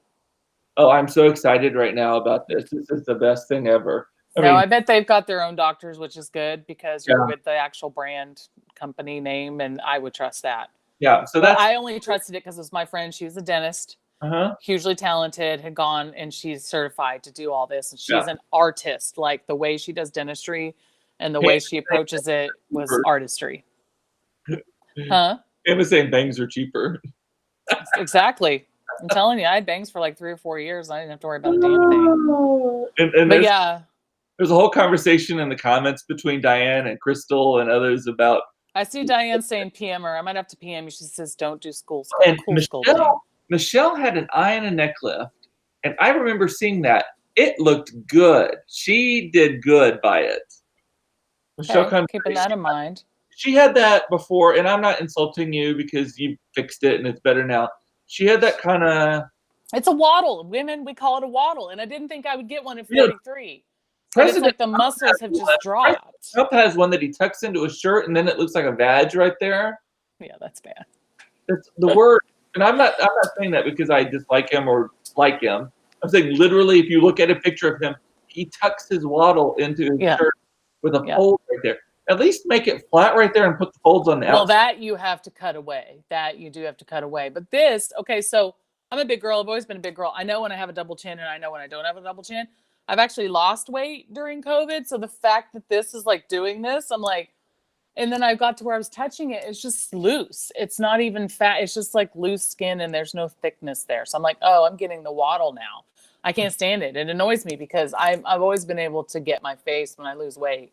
oh, I'm so excited right now about this. This is the best thing ever. I bet they've got their own doctors, which is good because you're Yeah. with the actual brand company name, and I would trust that. Yeah. So But that's I only trusted it because it was my friend. She was a dentist, hugely talented, had gone and she's certified to do all this. And she's an artist. Like the way she does dentistry and the way she approaches it was artistry. Huh? And the same bangs are cheaper. Exactly. I'm telling you, I had bangs for like 3 or 4 years. And I didn't have to worry about a damn thing. And But yeah. There's a whole conversation in the comments between Diane and Crystal and others about. I see Diane saying PM her. I might have to PM you. She says, don't do school And sculpting. Michelle had an eye and a neck lift. And I remember seeing that. It looked good. She did good by it. Michelle, Okay, keeping that in mind. She had that before, and I'm not insulting you because you fixed it and it's better now. She had that kind of. It's a waddle. Women, we call it a waddle. And I didn't think I would get one at 43. It's like the muscles have just dropped. Trump has one that he tucks into a shirt, and then it looks like a vag right there. Yeah, that's bad. That's the word. And I'm not saying that because I dislike him or like him. I'm saying literally, if you look at a picture of him, he tucks his waddle into his shirt with a fold right there. At least make it flat right there and put the folds on the outside. Well, that you have to cut away. That you do have to cut away. But this, okay, so I'm a big girl. I've always been a big girl. I know when I have a double chin and I know when I don't have a double chin. I've actually lost weight during COVID. So the fact that this is like doing this, I'm like, and then I got to where I was touching it. It's just loose. It's not even fat. It's just like loose skin and there's no thickness there. So I'm like, oh, I'm getting the waddle now. I can't stand it. It annoys me because I've always been able to get my face when I lose weight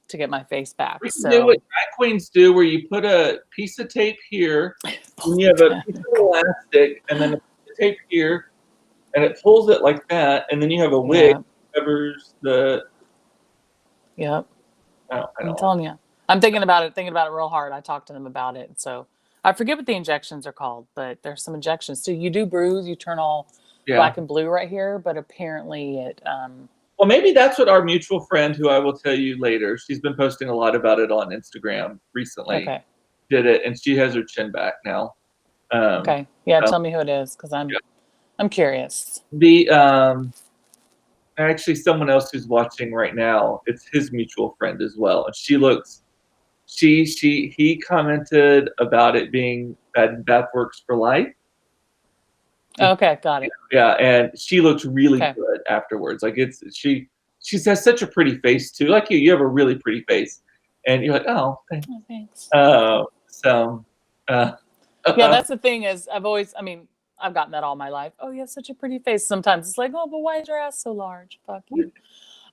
to get my face back. So do what drag queens do, where you put a piece of tape here, and you have a piece of elastic, and then a piece of tape here, and it pulls it like that, and then you have a wig that covers the. Yep. I'm telling you. I'm thinking about it real hard. I talked to them about it. So I forget what the injections are called, but there's some injections too. You do bruise, you turn all black and blue right here, but apparently it. Well, maybe that's what our mutual friend, who I will tell you later, she's been posting a lot about it on Instagram recently. Okay. Did it, and she has her chin back now. Okay. Yeah, tell me who it is, because I'm curious. Actually, someone else who's watching right now, it's his mutual friend as well, and she looks. He commented about it being Beth Works for Life. Okay, got it. Yeah, and she looks really good afterwards. Like she has such a pretty face too. Like you have a really pretty face, and you're like, oh, thanks. Oh, thanks. Yeah, that's the thing is I've gotten that all my life. Oh, you have such a pretty face. Sometimes it's like, oh, but why is your ass so large? Fuck you.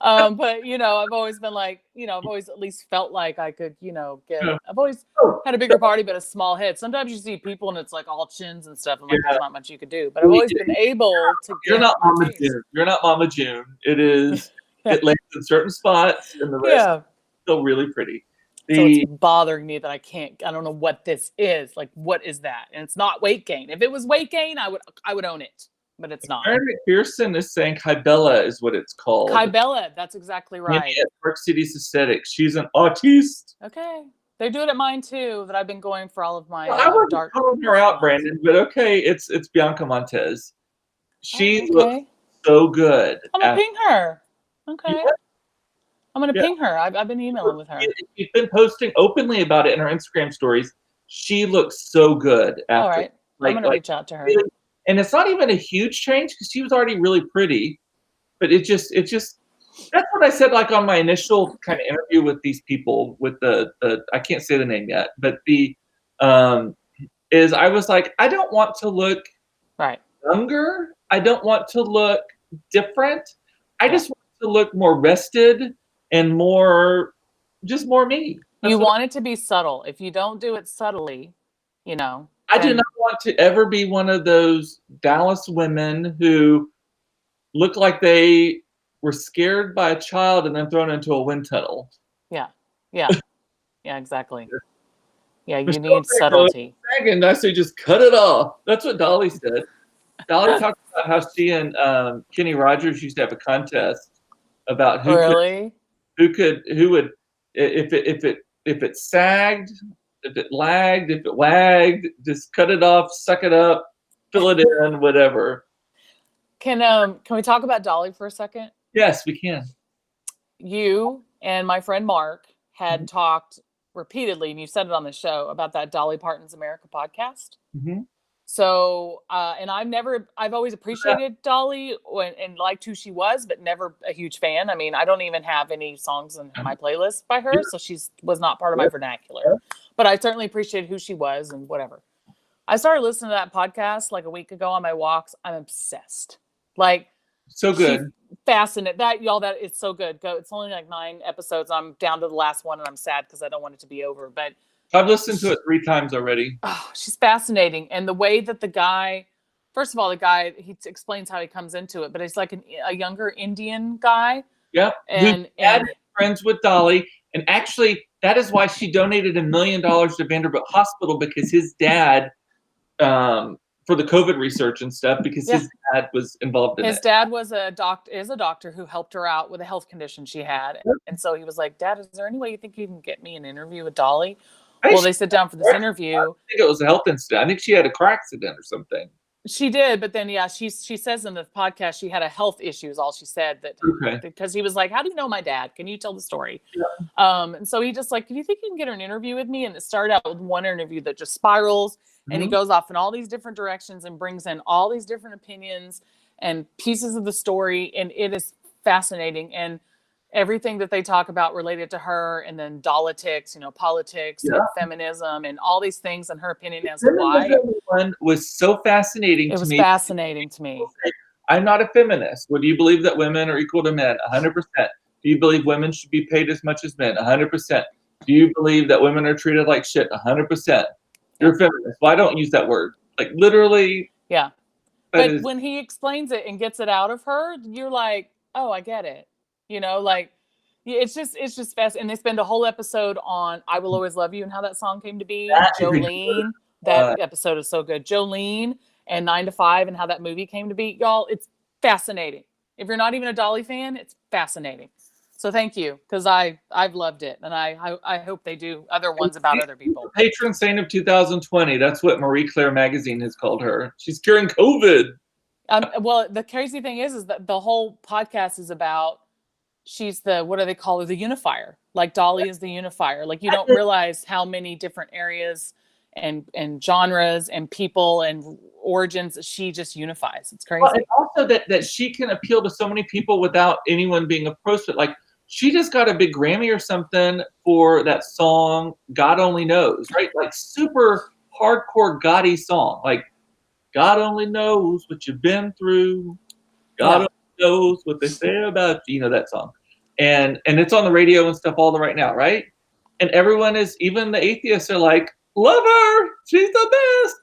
But I've always been like, I've always at least felt like I could, I've always had a bigger body, but a small head. Sometimes you see people and it's like all chins and stuff. I'm like, there's not much you could do, but I've always been able to get. You're not Mama June. You're not Mama June. It is, it lands in certain spots and the rest is still really pretty. So it's bothering me that I don't know what this is. Like, what is that? And it's not weight gain. If it was weight gain, I would own it. But it's not. Aaron McPherson is saying Kybella is what it's called. Kybella, that's exactly right. At Park City's Aesthetics. She's an artiste. Okay. They do it at mine too, that I've been going for all of my I wasn't calling her out, Brandon, but okay, it's Bianca Montez. She looks so good. I'm gonna ping her. Okay. I'm gonna ping her. I've been emailing with her. She's been posting openly about it in her Instagram stories. She looks so good after. All right. I'm gonna reach out to her. Really, and it's not even a huge change because she was already really pretty, but it just that's what I said like on my initial kind of interview with these people with the I can't say the name yet, but is I was like, I don't want to look younger. I don't want to look different. I just want to look more rested and more, just more me. You want it to be subtle. If you don't do it subtly, I do not want to ever be one of those Dallas women who look like they were scared by a child and then thrown into a wind tunnel. Yeah, exactly. Yeah, you Michelle need subtlety. And I say just cut it off. That's what Dolly said. Dolly talked about how she and Kenny Rogers used to have a contest about who would, if it sagged, if it lagged, if it wagged, just cut it off, suck it up, fill it in, whatever. Can we talk about Dolly for a second? Yes, we can. You and my friend Mark had talked repeatedly, and you said it on the show, about that Dolly Parton's America podcast. Mm-hmm. So, and I've always appreciated Dolly and liked who she was, but never a huge fan. I mean, I don't even have any songs in my playlist by her, so was not part of my vernacular. But I certainly appreciated who she was and whatever. I started listening to that podcast like a week ago on my walks. I'm obsessed. Like, so good. Fascinating. That it's so good. It's only like 9 episodes. I'm down to the last one and I'm sad because I don't want it to be over. But I've listened to it 3 times already. Oh, she's fascinating. And the way that first of all, he explains how he comes into it, but it's like a younger Indian guy. Yep. And friends with Dolly. And actually, that is why she donated $1 million to Vanderbilt Hospital, because his dad, for the COVID research and stuff, because his dad was involved in it. His dad is a doctor who helped her out with a health condition she had. Yep. And so he was like, Dad, is there any way you think you can get me an interview with Dolly? Well, they sit down for this interview. I think it was a health incident. I think she had a car accident or something. She did, but then she says in the podcast she had a health issue is all she said, because he was like, how do you know my dad? Can you tell the story? Yeah. And so he just like, do you think you can get her an interview with me? And it started out with one interview that just spirals, and he goes off in all these different directions and brings in all these different opinions and pieces of the story, and it is fascinating. And everything that they talk about related to her, and then politics, politics, and feminism, and all these things, and her opinion as to why. One was so fascinating to me. It was fascinating to me. I'm not a feminist. Well, do you believe that women are equal to men? 100%. Do you believe women should be paid as much as men? 100%. Do you believe that women are treated like shit? 100%. You're a feminist. Well, I don't use that word. Like, literally. Yeah. But when he explains it and gets it out of her, you're like, oh, I get it. It's just fast. And they spend a whole episode on I Will Always Love You and how that song came to be. Jolene, that episode is so good. Jolene and 9 to 5 and how that movie came to be. Y'all, it's fascinating. If you're not even a Dolly fan, it's fascinating. So thank you, because I've loved it. And I hope they do other ones about other people. Patron saint of 2020. That's what Marie Claire magazine has called her. She's curing COVID. Well, the crazy thing is that the whole podcast is about she's what do they call her? The unifier. Like Dolly is the unifier. Like you don't realize how many different areas and genres and people and origins she just unifies. It's crazy. Well, and also that she can appeal to so many people without anyone being approached. But like she just got a big Grammy or something for that song God Only Knows, right? Like super hardcore Gotti song. Like God only knows what you've been through. God only knows what they say about you. You know that song. And it's on the radio and stuff all right now, right? And everyone is, even the atheists are like, love her. She's the best.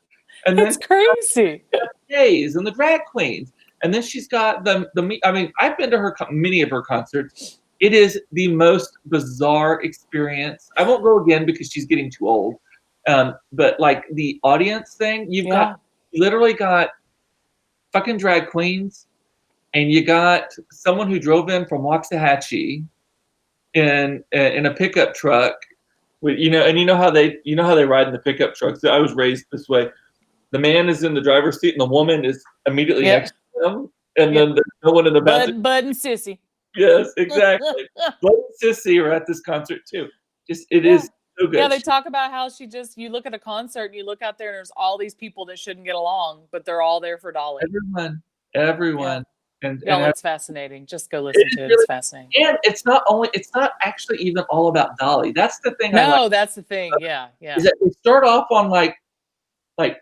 And it's crazy. The gays and the drag queens. And then she's got I mean, I've been to many of her concerts. It is the most bizarre experience. I won't go again because she's getting too old. But like the audience thing, you literally got fucking drag queens, and you got someone who drove in from Waxahachie in a pickup truck with, and you know how they ride in the pickup trucks. I was raised this way. The man is in the driver's seat and the woman is immediately next to him, and then there's no one in the back. Bud and Sissy. Yes, exactly. Bud and Sissy are at this concert too. It is so good. Yeah, they talk about how you look at a concert and you look out there and there's all these people that shouldn't get along, but they're all there for Dolly. Everyone. Yeah. And it's fascinating. Just go listen to it. It's fascinating. And it's not actually even all about Dolly. That's the thing. That's the thing. Yeah. Is that they start off on like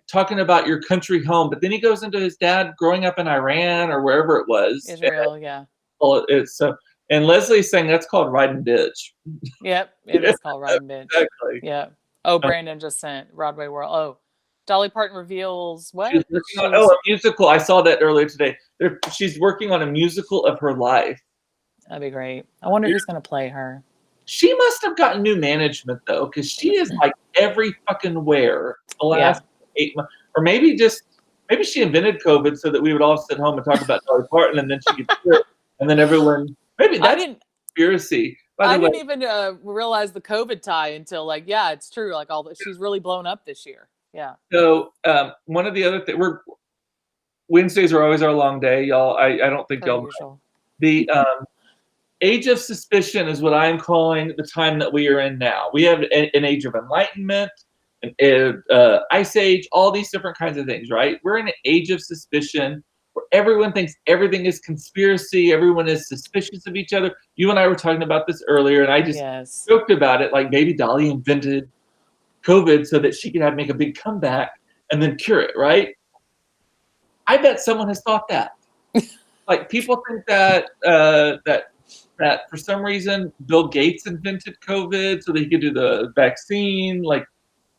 talking about your country home, but then he goes into his dad growing up in Iran or wherever it was. Israel, yeah. Well, it's so And Leslie's saying that's called riding ditch. Yep, it is called Riding Bitch. Exactly. Yeah. Oh, Brandon just sent Broadway World. Oh, Dolly Parton reveals She's what? working on She's a musical. I saw that earlier today. She's working on a musical of her life. That'd be great. I wonder Yeah. who's going to play her. She must have gotten new management though, because she is like every fucking where the last 8 months, or maybe she invented COVID so that we would all sit home and talk about Dolly Parton, and then she could quit, and then everyone maybe that's conspiracy. By the I way, didn't even realize the COVID tie until like, yeah, it's true. Like she's really blown up this year. Yeah. So one of the other things, Wednesdays are always our long day, y'all. I don't think Per y'all usual. the age of suspicion is what I'm calling the time that we are in now. We have an age of enlightenment, an ice age, all these different kinds of things, right? We're in an age of suspicion where everyone thinks everything is conspiracy. Everyone is suspicious of each other. You and I were talking about this earlier, and I just joked about it. Like Baby Dolly invented COVID so that she could make a big comeback and then cure it, right? I bet someone has thought that. Like people think that that for some reason Bill Gates invented COVID so that he could do the vaccine, like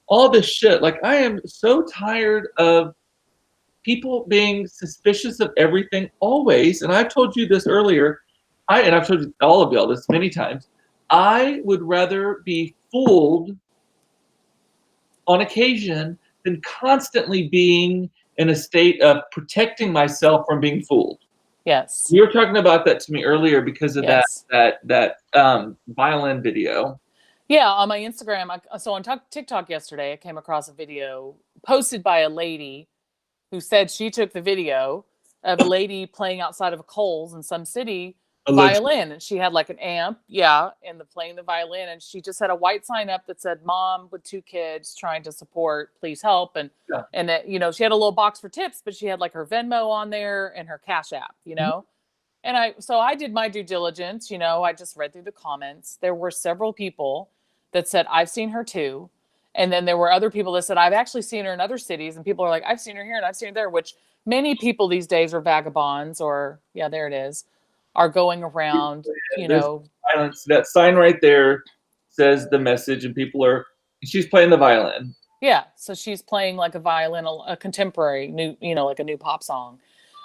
all this shit. Like I am so tired of people being suspicious of everything always. And I've told you this earlier. I've told all of y'all this many times. I would rather be fooled on occasion than constantly being in a state of protecting myself from being fooled. Yes. You were talking about that to me earlier because of that violin video. Yeah, on my Instagram. So on TikTok yesterday, I came across a video posted by a lady who said she took the video of a lady playing outside of a Kohl's in some city violin, and she had like an amp, and playing the violin, and she just had a white sign up that said "Mom with 2 kids trying to support, please help," and that she had a little box for tips, but she had like her Venmo on there and her Cash App, And I did my due diligence, I just read through the comments. There were several people that said, I've seen her too. And then there were other people that said, I've actually seen her in other cities. And people are like, I've seen her here and I've seen her there, which many people these days are vagabonds or, there it is, are going around, Violence. That sign right there says the message, and she's playing the violin. Yeah. So she's playing like a violin, a contemporary new, like a new pop song.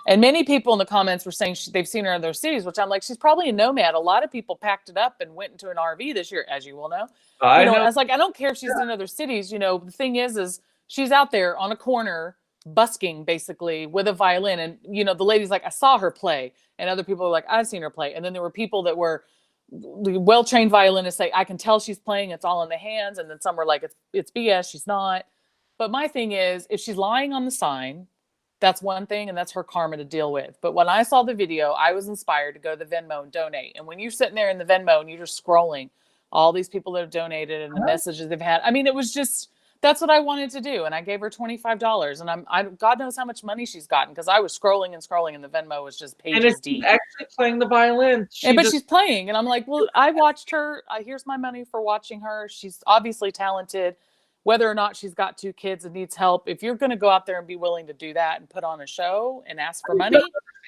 And many people in the comments were saying they've seen her in other cities, which I'm like, she's probably a nomad. A lot of people packed it up and went into an RV this year, as you will know. I know. I was like, I don't care if she's in other cities. The thing is she's out there on a corner busking basically with a violin. And, the lady's like, I saw her play. And other people are like, I've seen her play. And then there were people that were well-trained violinists say, I can tell she's playing. It's all in the hands. And then some were like, it's BS. She's not. But my thing is, if she's lying on the sign, that's one thing, and that's her karma to deal with. But when I saw the video, I was inspired to go to the Venmo and donate. And when you're sitting there in the Venmo and you're just scrolling all these people that have donated and the messages they've had, I mean, it was just, that's what I wanted to do. And I gave her $25. And God knows how much money she's gotten, because I was scrolling and the Venmo was just pages deep. And actually playing the violin. But she's playing. And I'm like, well, I watched her. Here's my money for watching her. She's obviously talented. Whether or not she's got 2 kids and needs help, if you're going to go out there and be willing to do that and put on a show and ask for money.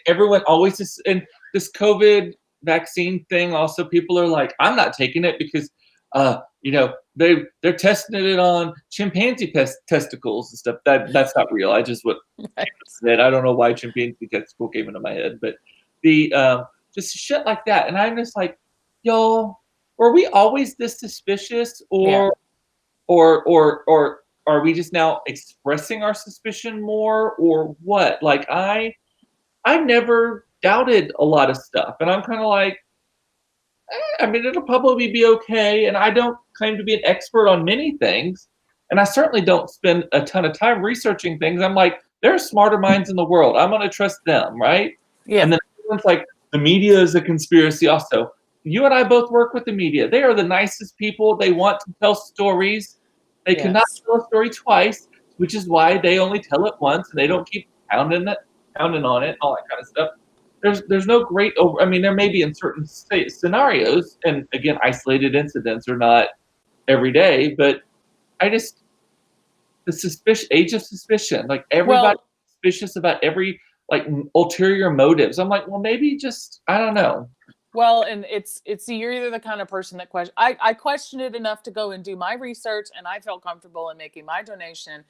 Everyone always is, and this COVID vaccine thing, also people are like, I'm not taking it because, they're testing it on chimpanzee testicles and stuff. That's not real. I just said, I don't know why chimpanzee testicle came into my head, but the just shit like that. And I'm just like, y'all, were we always this suspicious, or are we just now expressing our suspicion more, or what? Like I've never doubted a lot of stuff, and I'm kind of like, I mean, it'll probably be okay. And I don't claim to be an expert on many things, and I certainly don't spend a ton of time researching things. I'm like, there are smarter minds in the world. I'm going to trust them, right? Yeah. And then everyone's like, the media is a conspiracy. Also, you and I both work with the media. They are the nicest people. They want to tell stories. They cannot tell a story twice, which is why they only tell it once, and they don't keep pounding on it, all that kind of stuff. There's no great I mean, there may be in certain scenarios, and again, isolated incidents are not every day, but the age of suspicion, like everybody's suspicious about every like ulterior motives. I'm like, well, maybe just, I don't know. Well, and it's you're either the kind of person that I questioned it enough to go and do my research, and I felt comfortable in making my donation.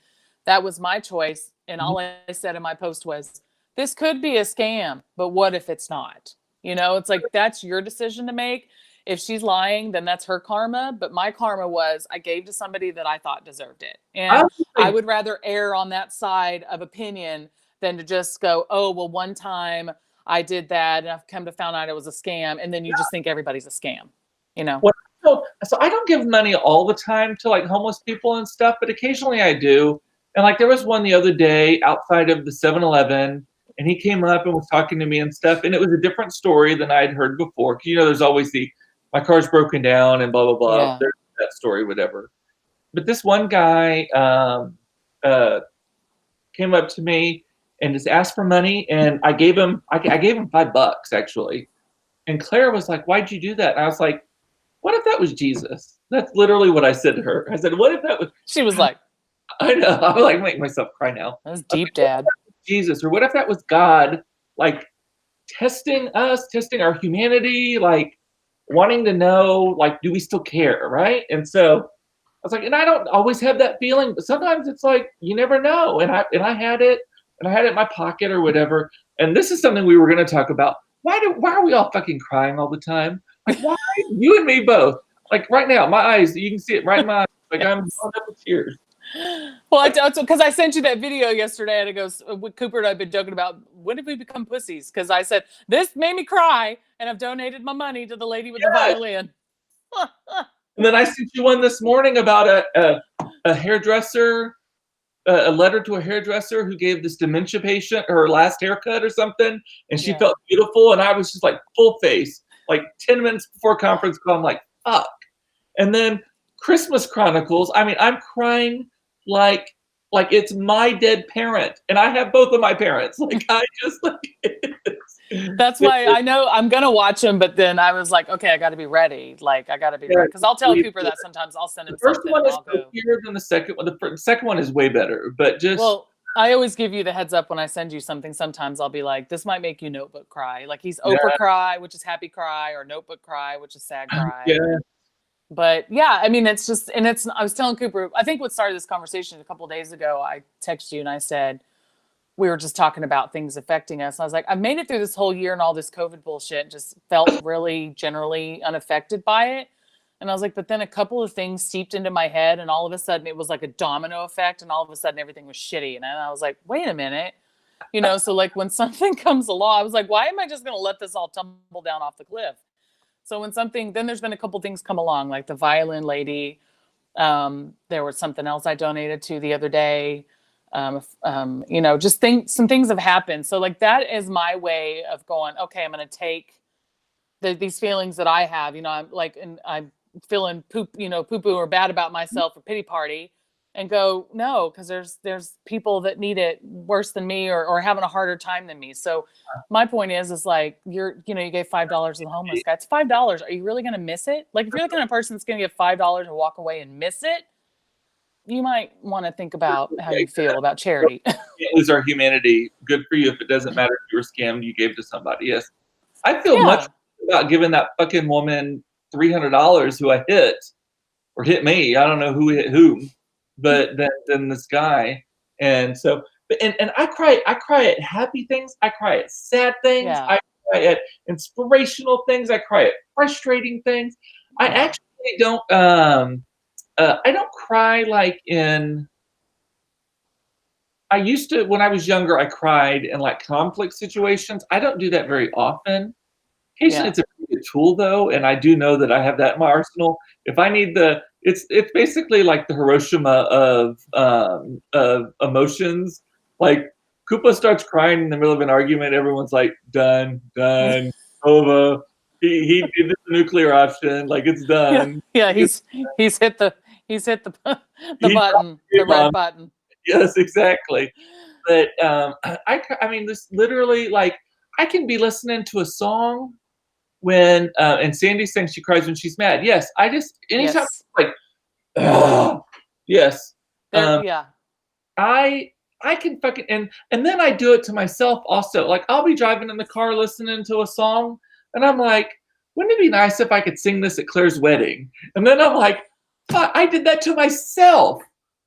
That was my choice, and Mhm. all I said in my post was, "This could be a scam, but what if it's not?" It's like that's your decision to make. If she's lying, then that's her karma. But my karma was I gave to somebody that I thought deserved it, I and also I think, would rather err on that side of opinion than to just go, "Oh, well, one time." I did that and I've come to find out it was a scam. And then you just think everybody's a scam, you know? well, so I don't give money all the time to like homeless people and stuff, but occasionally I do. And like there was one the other day outside of the 7-Eleven, and he came up and was talking to me and stuff, and it was a different story than I'd heard before. 'Cause, there's always the my car's broken down and blah blah blah. Yeah. There's that story, whatever. But this one guy uh, came up to me and just asked for money, and I gave him $5 actually. And Claire was like, "Why'd you do that?" And I was like, "What if that was Jesus?" That's literally what I said to her. I said, "What if that was?" She was like, I know. I'm like making myself cry now. that's I was deep, like, what if Dad. that was Jesus, or what if that was God, like testing us, testing our humanity, like wanting to know, like, do we still care, right? And so I was like, and I don't always have that feeling, but sometimes it's like you never know. And I had it, and I had it in my pocket or whatever. And this is something we were going to talk about. Why are we all fucking crying all the time? Like why you and me both? Like right now, my eyes, you can see it right in my eyes. Like I'm Yes. going up with tears. Well, because I sent you that video yesterday, and it goes, Cooper and I've been joking about when did we become pussies? Because I said this made me cry, and I've donated my money to the lady with the Yes. violin. And then I sent you one this morning about a hairdresser, a letter to a hairdresser who gave this dementia patient her last haircut or something, and she Yeah. felt beautiful, and I was just like full face, like 10 minutes before conference call. I'm like, fuck. And then Christmas Chronicles. I mean, I'm crying like it's my dead parent, and I have both of my parents. Like I just like That's why I know I'm gonna watch them, but then I was like, okay, I got to be ready. Like I got to be ready because I'll tell Cooper that sometimes I'll send the him first something one and is I'll go. funnier than the second one. The second one is way better, but just Well, I always give you the heads up when I send you something. Sometimes I'll be like, this might make you notebook cry. Like he's yeah, Oprah cry, which is happy cry, or notebook cry, which is sad cry. yeah. But yeah, I mean, it's just, and it's, I was telling Cooper, I think what started this conversation a couple of days ago, I texted you and I said, we were just talking about things affecting us. And I was like, I made it through this whole year and all this COVID bullshit, just felt really generally unaffected by it. And I was like, but then a couple of things seeped into my head, and all of a sudden it was like a domino effect, and all of a sudden everything was shitty. And I was like, wait a minute. So like when something comes along, I was like, why am I just going to let this all tumble down off the cliff? So when something, then there's been a couple things come along, like the violin lady. There was something else I donated to the other day. Just some things have happened. So like that is my way of going, okay, I'm going to take these feelings that I have, I'm like, and I'm feeling poo poo or bad about myself or pity party, and go, no, because there's people that need it worse than me, or having a harder time than me. So my point is like you gave $5 to the homeless guy. It's $5. Are you really going to miss it? Like if you're the kind of person that's going to give $5 and walk away and miss it, you might want to think about how you feel about charity. Can't lose our humanity. Good for you if it doesn't matter if you were scammed, you gave to somebody. Yes. I feel much Yeah. about giving that fucking woman $300 who I hit or hit me. I don't know who hit whom, but then this guy. And so, and I cry at happy things. I cry at sad things. Yeah. I cry at inspirational things. I cry at frustrating things. I Yeah. actually don't, I don't cry like in, I used to, when I was younger, I cried in like conflict situations. I don't do that very often. Occasionally, Yeah. it's a pretty good tool though, and I do know that I have that in my arsenal. If I need it's basically like the Hiroshima of emotions. Like Koopa starts crying in the middle of an argument, everyone's like, done, done, over. He did the nuclear option, like it's Yeah. done. Yeah. He's hit the the He button, the red dropped. button. Yes, exactly. But I mean, this literally like I can be listening to a song when and Sandy saying she cries when she's mad. Yes, I just anytime Yes. like yes. There. Um, Yeah. I I can fucking and then I do it to myself also. Like I'll be driving in the car listening to a song and I'm like, wouldn't it be nice if I could sing this at Claire's wedding? And then I'm like, fuck, I did that to myself.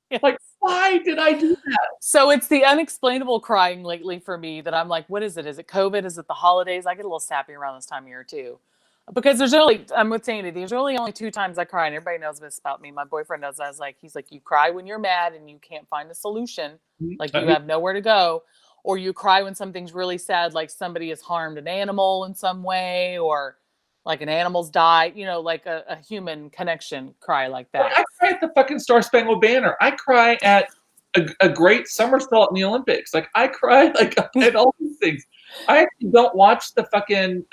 Yes. Like, why did I do that? So it's the unexplainable crying lately for me that I'm like, what is it? Is it COVID? Is it the holidays? I get a little sappy around this time of year too. Because I'm with Sandy, there's really only 2 times I cry, and everybody knows this about me. My boyfriend knows. He's like, you cry when you're mad and you can't find a solution, like you have nowhere to go, or you cry when something's really sad, like somebody has harmed an animal in some way, or like an animal's died, like a human connection cry like that. I cry at the fucking Star Spangled Banner. I cry at a great somersault in the Olympics. Like, I cry like at all these things. I actually don't watch the fucking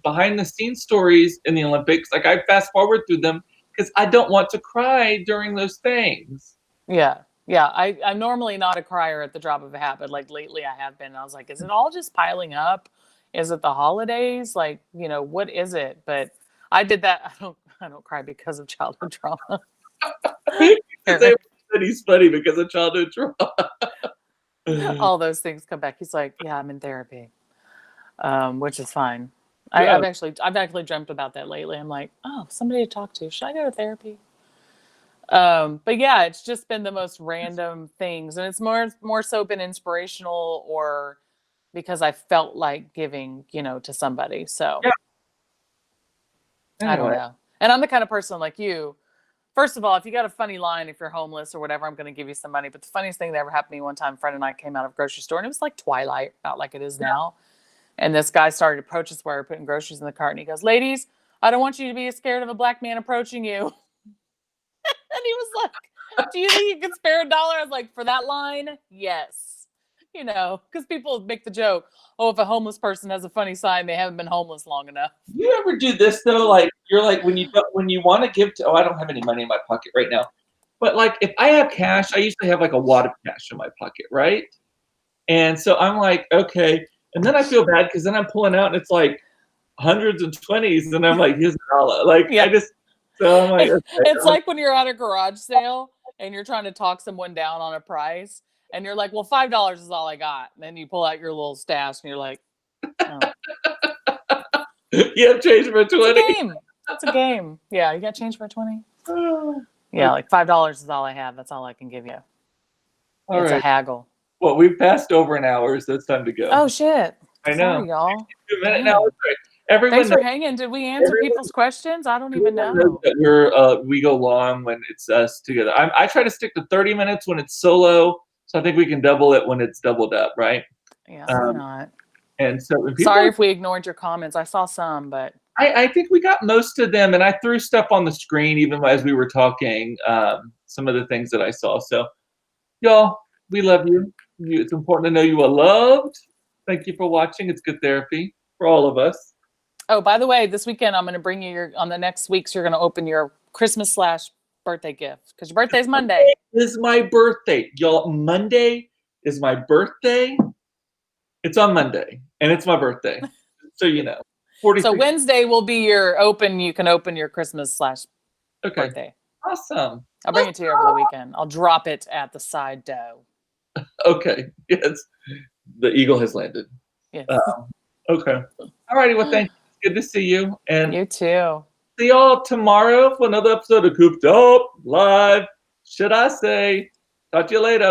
behind the scenes stories in the Olympics. Like, I fast forward through them because I don't want to cry during those things. Yeah. I'm normally not a crier at the drop of a hat, but like lately I have been. I was like, is it all just piling up? Is it the holidays? Like, what is it? But I did that. I don't cry because of childhood trauma. He's funny because of childhood trauma. All those things come back. He's like, yeah, I'm in therapy, which is fine. Yeah. I've actually dreamt about that lately. I'm like, oh, somebody to talk to. Should I go to therapy? But yeah, it's just been the most random things, and it's more so been inspirational, or because I felt like giving, to somebody. So yeah. I don't know. And I'm the kind of person like you. First of all, if you got a funny line, if you're homeless or whatever, I'm going to give you some money. But the funniest thing that ever happened to me one time, a friend and I came out of a grocery store, and it was like twilight, not like it is now. And this guy started to approach us while we were putting groceries in the cart, and he goes, "Ladies, I don't want you to be scared of a black man approaching you." And he was like, "Do you think you can spare $1?" I was like, "For that line, yes." Because people make the joke, oh, if a homeless person has a funny sign, they haven't been homeless long enough. You ever do this though? Like, you're like, when you want to give to, I don't have any money in my pocket right now. But like, if I have cash, I usually have like a wad of cash in my pocket, right? And so I'm like, okay. And then I feel bad because then I'm pulling out and it's like hundreds and 20s, and I'm like, here's $1. Like, yeah. So I'm like, okay. It's like when you're at a garage sale and you're trying to talk someone down on a price, and you're like, well, $5 is all I got. And then you pull out your little stash and you're like, oh. You have change for 20. It's a game. Yeah, you got change for 20. Yeah, like $5 is all I have. That's all I can give you. It's a haggle. Well, we've passed over an hour, so it's time to go. Oh shit! I know. Sorry, y'all. 2 minutes now. Thanks for hanging. Did we answer people's questions? I don't even know. That we go long when it's us together. I try to stick to 30 minutes when it's solo, so I think we can double it when it's doubled up, right? Yeah, why not? And so, sorry if we ignored your comments. I saw some, but I think we got most of them, and I threw stuff on the screen even as we were talking. Some of the things that I saw. So, y'all, we love you. It's important to know you are loved. Thank you for watching. It's good therapy for all of us. Oh, by the way, this weekend I'm going to bring you on the next week's. You're going to open your Christmas/birthday gift because your birthday's Monday. This is my birthday, y'all. Monday is my birthday. It's on Monday, and it's my birthday. So you know. 46. So Wednesday will be your open. You can open your Christmas/birthday. Awesome. I'll bring it to you over the weekend. I'll drop it at the side dough. Okay. Yes. The eagle has landed. Yes. Okay. All righty. Well, thank you. Good to see you. And you too. See y'all tomorrow for another episode of Cooped Up Live. Should I say? Talk to you later.